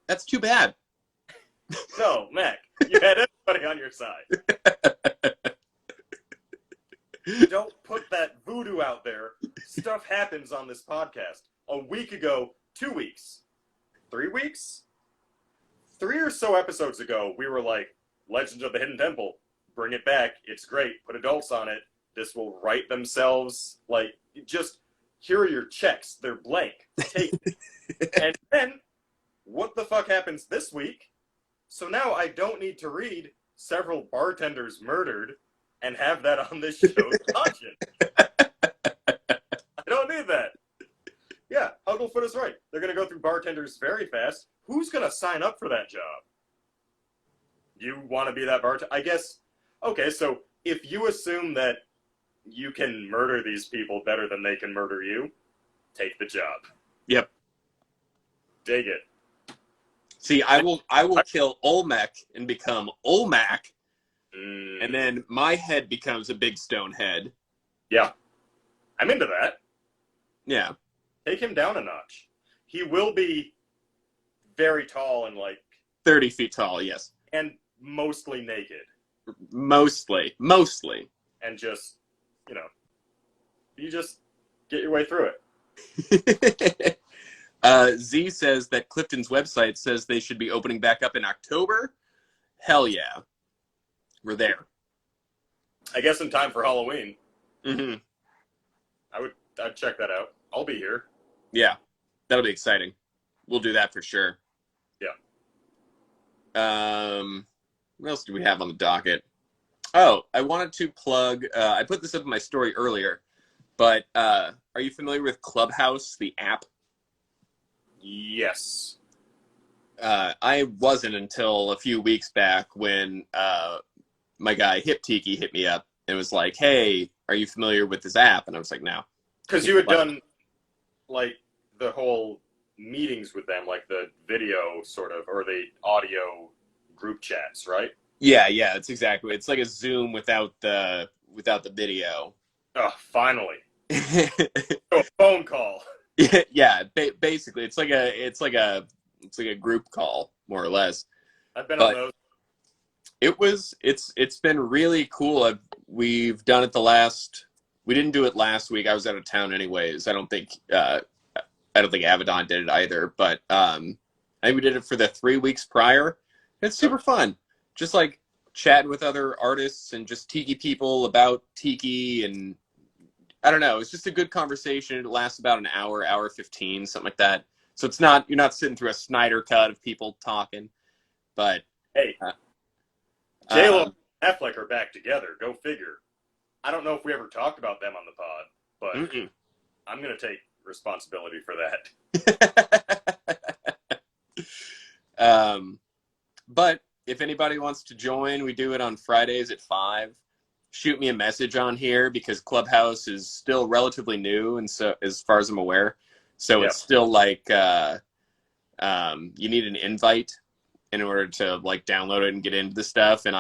That's too bad. No, Mac, you had everybody on your side. Don't put that voodoo out there. Stuff happens on this podcast. A week ago, 2 weeks, 3 weeks, 3 or so episodes ago, we were like, Legends of the Hidden Temple, bring it back. It's great. Put adults on it. This will write themselves. Like, just, here are your checks. They're blank. Take it. And then, what the fuck happens this week? So now I don't need to read several bartenders murdered and have that on this show's conscience. I don't need that. Yeah, Ugglefoot is right. They're going to go through bartenders very fast. Who's going to sign up for that job? You want to be that bartender? I guess, okay, so if you assume that you can murder these people better than they can murder you, take the job. Yep. Dig it. See, I will kill Olmec and become Olmac, and then my head becomes a big stone head. Yeah. I'm into that. Yeah. Take him down a notch. He will be very tall and 30 feet tall, yes. And mostly naked. Mostly. And just, you just get your way through it. Z says that Clifton's website says they should be opening back up in October. Hell yeah. We're there. I guess in time for Halloween. Mm-hmm. I'd check that out. I'll be here. Yeah. That'll be exciting. We'll do that for sure. Yeah. What else do we have on the docket? Oh, I wanted to plug, I put this up in my story earlier, but are you familiar with Clubhouse, the app? Yes. I wasn't until a few weeks back when my guy Tiki hit me up and was like, hey, are you familiar with this app? And I was like, no. Because you had done, the whole meetings with them, the video sort of, or the audio group chats, right? Yeah, it's exactly. It's like a Zoom without the video. Oh, finally. A phone call. Yeah, basically, it's like a group call, more or less. I've been on those. It's been really cool. We've done it we didn't do it last week. I was out of town anyways. I don't think Avedon did it either, but I think we did it for the 3 weeks prior. It's super fun. Just chatting with other artists and just Tiki people about Tiki, and I don't know. It's just a good conversation. It lasts about an hour 15, something like that. So you're not sitting through a Snyder cut of people talking, but hey, J-Lo and Affleck are back together. Go figure. I don't know if we ever talked about them on the pod, but I'm going to take responsibility for that. But if anybody wants to join, we do it on Fridays at 5. Shoot me a message on here because Clubhouse is still relatively new, and so as far as I'm aware, so it's still you need an invite in order to download it and get into the stuff. And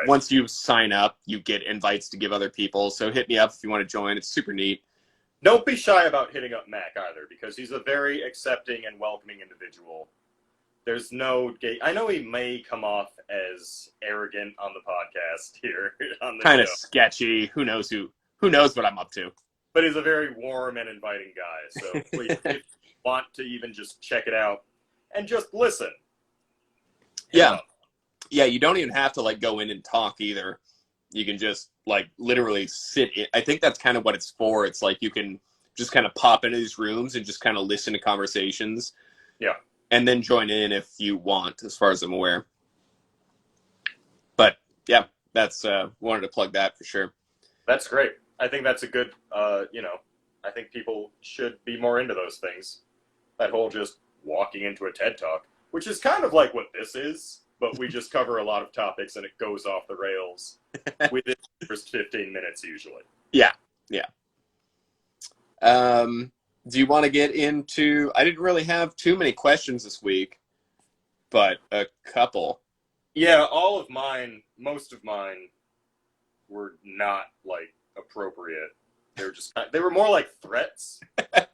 once you sign up, you get invites to give other people. So hit me up if you want to join. It's super neat. Don't be shy about hitting up Mac either, because he's a very accepting and welcoming individual. There's no gate. I know he may come off as arrogant on the podcast here. Kind of sketchy. Who knows what I'm up to? But he's a very warm and inviting guy. So please, if you want to even just check it out and just listen. Yeah. Yeah, you don't even have to go in and talk either. You can just literally sit in. I think that's kind of what it's for. It's you can just kind of pop into these rooms and just kind of listen to conversations. Yeah. And then join in if you want, as far as I'm aware. But yeah, that's wanted to plug that for sure. That's great. I think that's a good I think people should be more into those things. That whole just walking into a TED Talk, which is kind of like what this is, but we just cover a lot of topics and it goes off the rails within the first 15 minutes usually. Yeah. Do you want to get into... I didn't really have too many questions this week, but a couple. Yeah, most of mine were not, appropriate. They were more like threats. I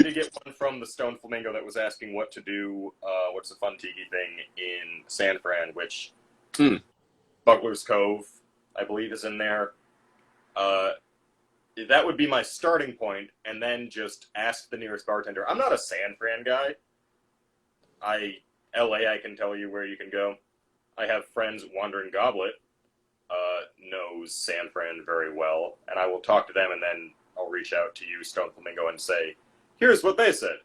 did get one from the Stone Flamingo that was asking what to do, what's the fun tiki thing in San Fran, which Bugler's Cove, I believe, is in there. That would be my starting point, and then just ask the nearest bartender. I'm not a San Fran guy. LA, I can tell you where you can go. I have friends, Wandering Goblet knows San Fran very well, and I will talk to them, and then I'll reach out to you, Stone Flamingo, and say, here's what they said.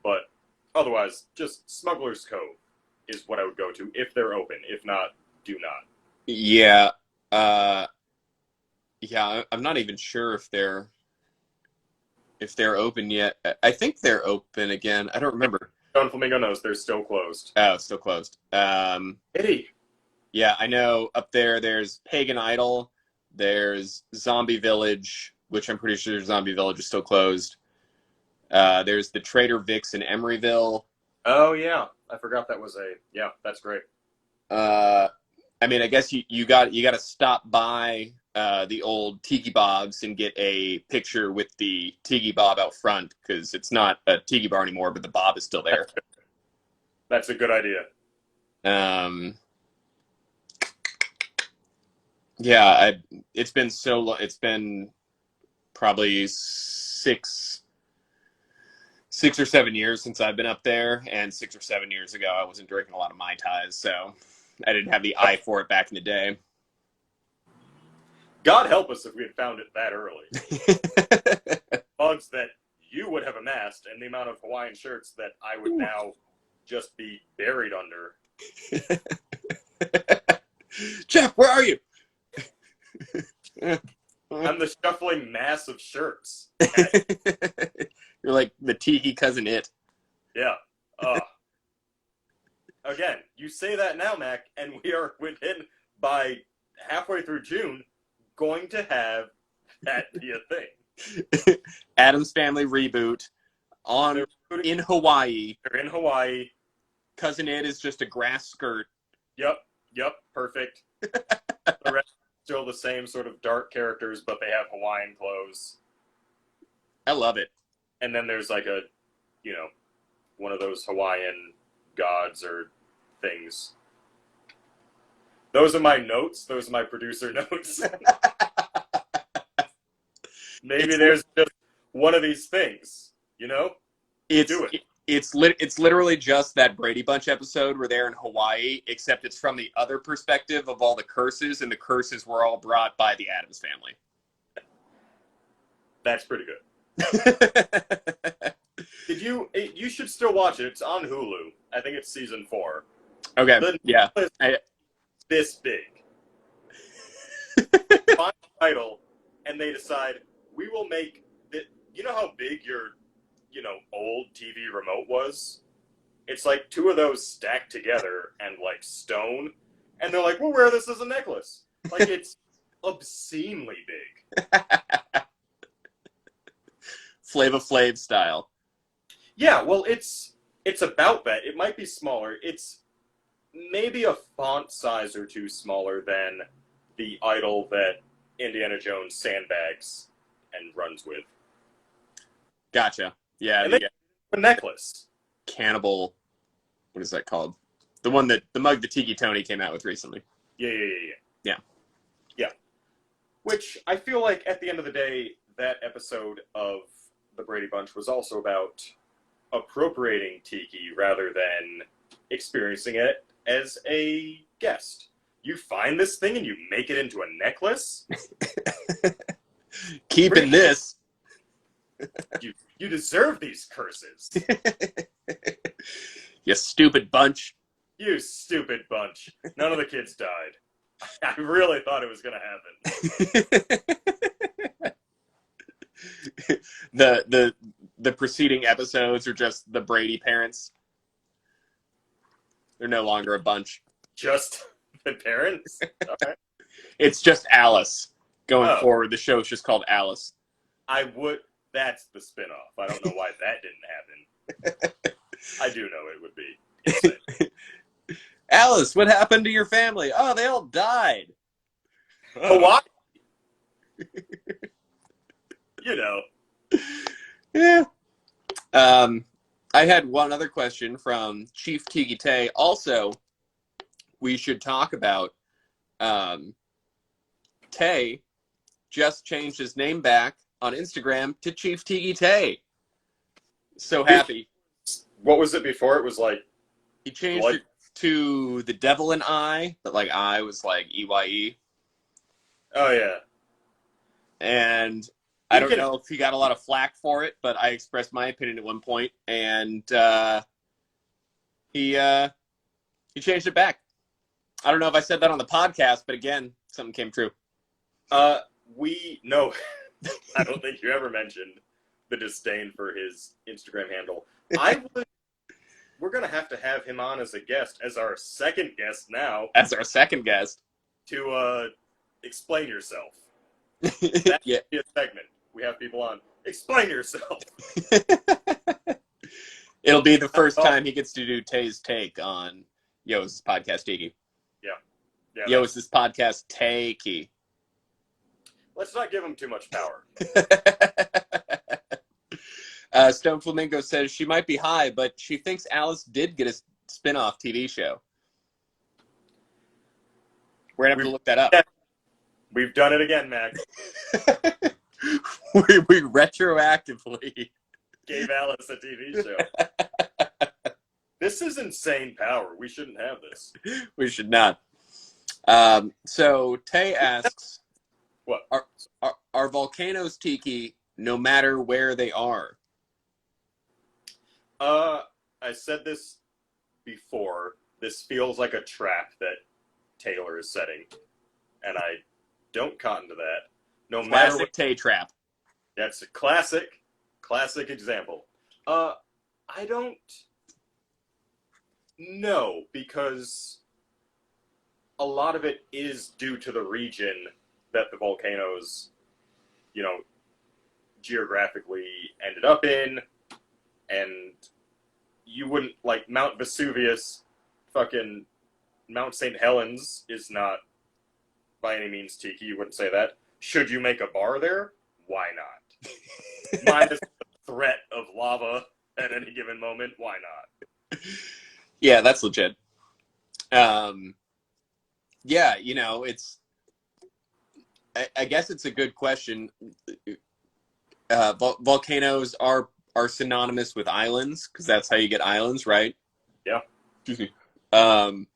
But otherwise, just Smuggler's Cove is what I would go to if they're open. If not, do not. Yeah. Yeah, I'm not even sure if they're open yet. I think they're open again. I don't remember. Stone Flamingo knows they're still closed. Oh, it's still closed. Pity. Yeah, I know. Up there's Pagan Idol. There's Zombie Village, which I'm pretty sure Zombie Village is still closed. There's the Trader Vic's in Emeryville. Oh yeah, I forgot that was that's great. I mean, I guess you got to stop by the old Tiki Bobs and get a picture with the Tiki Bob out front, because it's not a Tiki bar anymore, but the Bob is still there. That's a good idea. Yeah, it's been so long. It's been probably 6 or 7 years since I've been up there, and 6 or 7 years ago, I wasn't drinking a lot of Mai Tais, so I didn't have the eye for it back in the day. God help us if we had found it that early. Bugs that you would have amassed, and the amount of Hawaiian shirts that I would now just be buried under. Jeff, where are you? I'm the shuffling mass of shirts. You're like the Tiki cousin it. Yeah. Again, you say that now, Mac, and we are by halfway through June, going to have that be a thing. Addams Family reboot in Hawaii. They're in Hawaii. Cousin Ed is just a grass skirt. Yep, perfect. The rest still the same sort of dark characters, but they have Hawaiian clothes. I love it. And then there's like one of those Hawaiian gods or things. Those are my notes. Those are my producer notes. Maybe there's just one of these things, It's literally just that Brady Bunch episode where they're in Hawaii, except it's from the other perspective of all the curses, and the curses were all brought by the Addams Family. That's pretty good. You should still watch it. It's on Hulu. I think it's season 4. Okay. Yeah. This big. Final title, and they decide we will make it. You know how big your old TV remote was? It's like 2 of those stacked together and like stone, and they're like, we'll wear this as a necklace. Like, it's obscenely big. Flava Flav style. Yeah, well, it's about that. It might be smaller. It's maybe a font size or 2 smaller than the idol that Indiana Jones sandbags and runs with. Gotcha. Yeah. And a necklace. Cannibal. What is that called? The one that the mug that Tiki Tony came out with recently. Yeah. Which I feel like at the end of the day, that episode of the Brady Bunch was also about appropriating Tiki rather than experiencing it as a guest. You find this thing and you make it into a necklace? Keeping this. You deserve these curses. You stupid bunch. You stupid bunch. None of the kids died. I really thought it was going to happen. The preceding episodes are just the Brady parents. They're no longer a bunch. Just the parents? All right. It's just Alice. Going forward, the show's just called Alice. That's the spinoff. I don't know why that didn't happen. I do know it would be. Alice, what happened to your family? Oh, they all died. Hawaii? Yeah. I had one other question from Chief Tiki Tay. Also, we should talk about Tay just changed his name back on Instagram to Chief Tiki Tay. So happy. What was it before? It was like... He changed it to the Devil and I, but like I was like EYE. Oh, yeah. And I don't know if he got a lot of flack for it, but I expressed my opinion at one point, and he changed it back. I don't know if I said that on the podcast, but again, something came true. No, I don't think you ever mentioned the disdain for his Instagram handle. We're going to have him on as a guest, as our second guest now. As our second guest. To explain yourself. That should be a segment. We have people on. Explain yourself. It'll be the first time he gets to do Tay's take on Yo's podcast, Tiki. Yeah. Yo's podcast, Tiki. Let's not give him too much power. Stone Flamingo says she might be high, but she thinks Alice did get a spin-off TV show. We're going to have to look that up. We've done it again, Max. we retroactively gave Alice a TV show. This is insane power. We shouldn't have this. We should not. So Tay asks, what are volcanoes, Tiki, no matter where they are? I said this before. This feels like a trap that Taylor is setting, and I don't cotton to that. No Classic matter what, Tay trap. That's a classic example. I don't know, because a lot of it is due to the region that the volcanoes, geographically ended up in, and you wouldn't, like, Mount Vesuvius, fucking Mount St. Helens is not by any means Tiki. You wouldn't say that. Should you make a bar there? Why not? Minus the threat of lava at any given moment. Why not? Yeah, that's legit. Yeah, it's. I guess it's a good question. Volcanoes are synonymous with islands, because that's how you get islands, right? Yeah. Excuse me.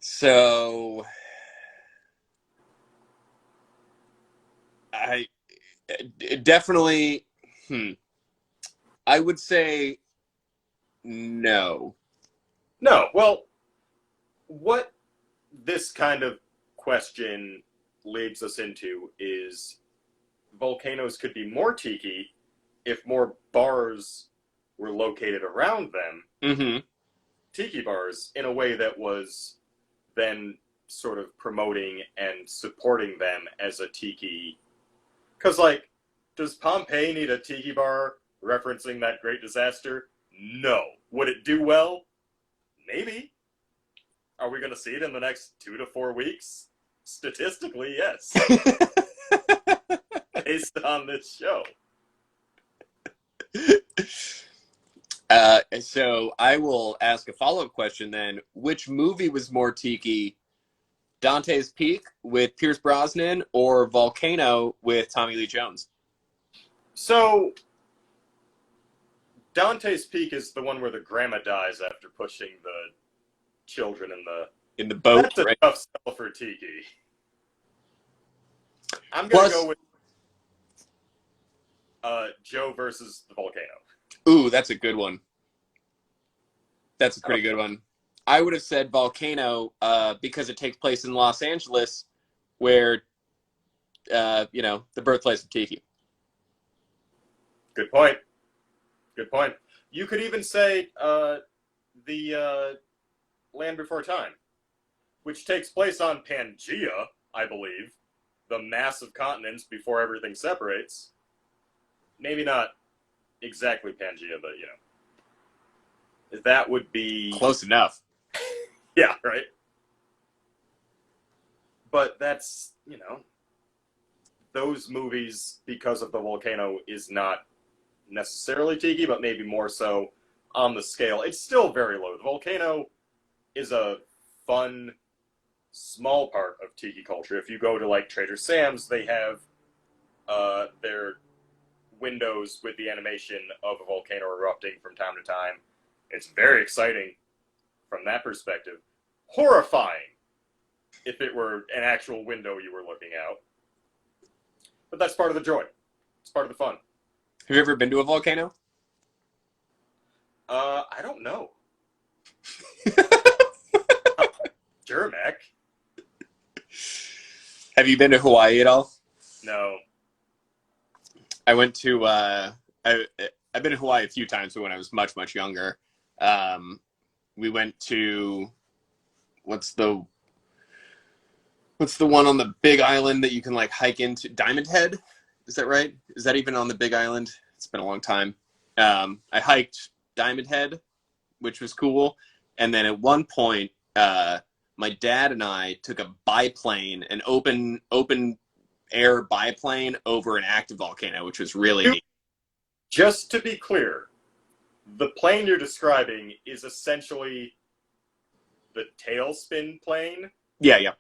So I definitely, I would say no. No. Well, what this kind of question leads us into is volcanoes could be more tiki if more bars were located around them. Mm-hmm. Tiki bars, in a way that was then sort of promoting and supporting them as a tiki. Because, like, does Pompeii need a tiki bar referencing that great disaster? No. Would it do well? Maybe. Are we going to see it in the next 2 to 4 weeks? Statistically, yes. Based on this show. So I will ask a follow-up question then. Which movie was more tiki? Dante's Peak with Pierce Brosnan or Volcano with Tommy Lee Jones? So, Dante's Peak is the one where the grandma dies after pushing the children in the boat. That's a right? tough sell for Tiki. I'm going to go with Joe versus the volcano. Ooh, that's a good one. That's a pretty good one. I would have said Volcano because it takes place in Los Angeles, where, the birthplace of Tiki. Good point. Good point. You could even say the Land Before Time, which takes place on Pangea, I believe, the massive continents before everything separates. Maybe not exactly Pangea, but, that would be... Close enough. Yeah, right? But that's, those movies, because of the volcano, is not necessarily Tiki, but maybe more so on the scale. It's still very low. The volcano is a fun, small part of Tiki culture. If you go to, like, Trader Sam's, they have their windows with the animation of a volcano erupting from time to time. It's very exciting from that perspective. Horrifying if it were an actual window you were looking out. But that's part of the joy. It's part of the fun. Have you ever been to a volcano? I don't know. Sure, Mac. Have you been to Hawaii at all? No. I went to I've been to Hawaii a few times, but when I was much, much younger. We went to what's the one on the big island that you can, like, hike into? Diamond Head? Is that right? Is that even on the big island? It's been a long time. I hiked Diamond Head, which was cool. And then at one point, my dad and I took a biplane, an open air biplane over an active volcano, which was really neat. Just to be clear, the plane you're describing is essentially the tailspin plane? Yeah, yeah.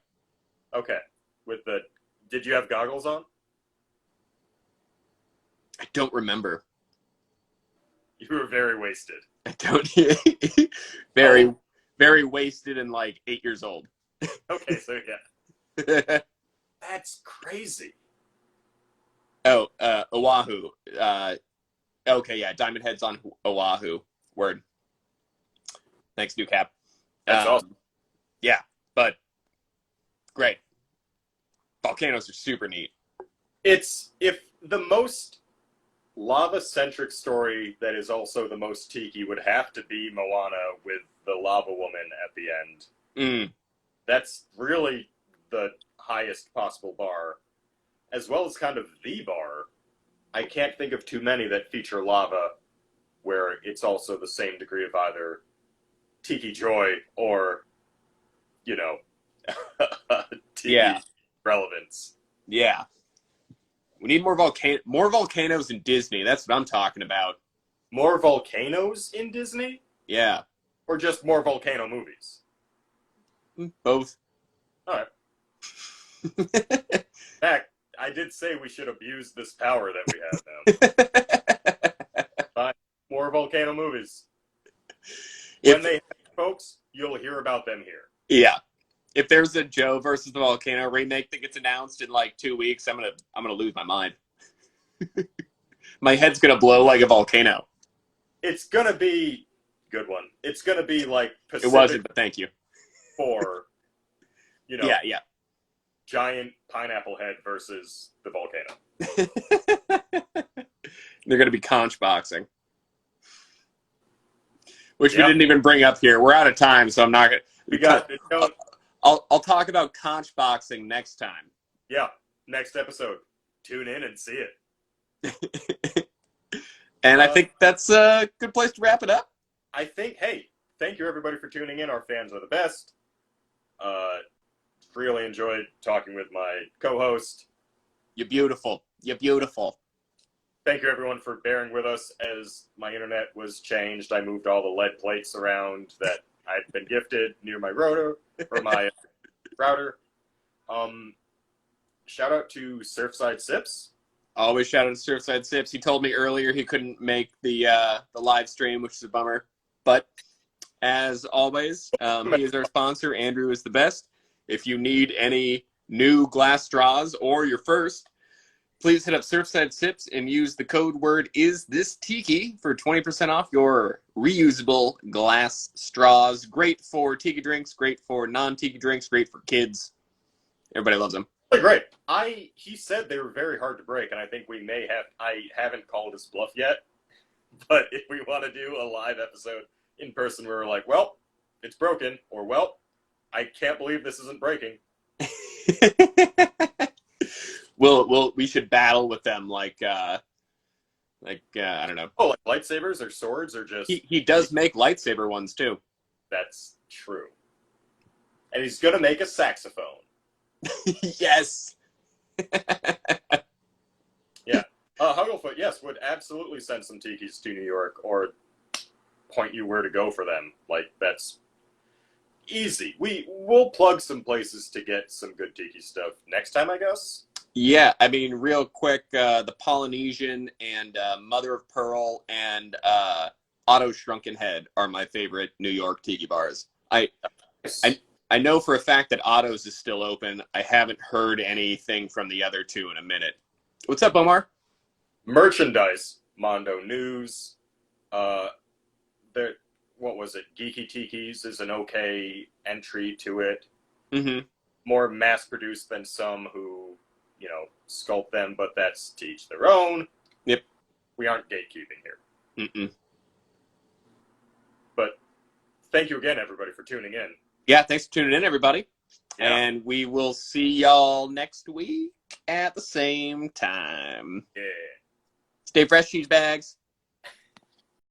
Okay. Did you have goggles on? I don't remember. You were very wasted. I don't. Very wasted and like 8 years old. Okay, so yeah. That's crazy. Oh, Oahu. Okay, yeah, Diamond Head's on Oahu. Word. Thanks, New Cap. That's awesome. Yeah, but great. Volcanoes are super neat. If the most lava-centric story that is also the most tiki would have to be Moana with the lava woman at the end. Mm. That's really the highest possible bar, as well as kind of the bar. I can't think of too many that feature lava where it's also the same degree of either tiki joy or, tiki relevance. Yeah. We need more volcanoes in Disney. That's what I'm talking about. More volcanoes in Disney? Yeah. Or just more volcano movies? Both. All right. Heck, I did say we should abuse this power that we have now. Fine. More volcano movies. When they happen, folks, you'll hear about them here. Yeah. If there's a Joe versus the Volcano remake that gets announced in like 2 weeks, I'm gonna lose my mind. My head's gonna blow like a volcano. It's gonna be good one. It's gonna be like Pacific. It wasn't, but thank you. For yeah. Giant pineapple head versus the volcano. They're gonna be conch boxing. Which we didn't even bring up here. We're out of time, so I'm not gonna I'll talk about conch boxing next time. Yeah, next episode. Tune in and see it. And I think that's a good place to wrap it up. I think, hey, thank you everybody for tuning in. Our fans are the best. Really enjoyed talking with my co-host. You're beautiful. You're beautiful. Thank you everyone for bearing with us as my internet was changed. I moved all the lead plates around that I'd been gifted near my router. Shout out to Surfside Sips. Always shout out to Surfside Sips. He told me earlier he couldn't make the live stream, which is a bummer. But as always, he is our sponsor. Andrew is the best. If you need any new glass straws or your first, please hit up Surfside Sips and use the code word IsThisTiki for 20% off your reusable glass straws. Great for tiki drinks, great for non-tiki drinks, great for kids. Everybody loves them. Great. He said they were very hard to break, and I think I haven't called his bluff yet, but if we want to do a live episode in person where we're like, well, it's broken, or well, I can't believe this isn't breaking. We should battle with them like I don't know. Oh, like lightsabers or swords or just... He does make lightsaber ones too. That's true. And he's going to make a saxophone. Yes. Yeah. Hugglefoot, yes, would absolutely send some tikis to New York or point you where to go for them. Like, that's easy. We'll plug some places to get some good tiki stuff next time, I guess. Yeah, I mean, real quick, the Polynesian and Mother of Pearl and Otto Shrunken Head are my favorite New York tiki bars. I know for a fact that Otto's is still open. I haven't heard anything from the other two in a minute. What's up, Omar? Merchandise. Mondo News. What was it? Geeky Tikis is an okay entry to it. Mm-hmm. More mass-produced than some who, sculpt them, but that's to each their own. Yep. We aren't gatekeeping here. Mm-mm. But thank you again, everybody, for tuning in. Yeah, thanks for tuning in, everybody. Yeah. And we will see y'all next week at the same time. Yeah. Stay fresh, cheese bags.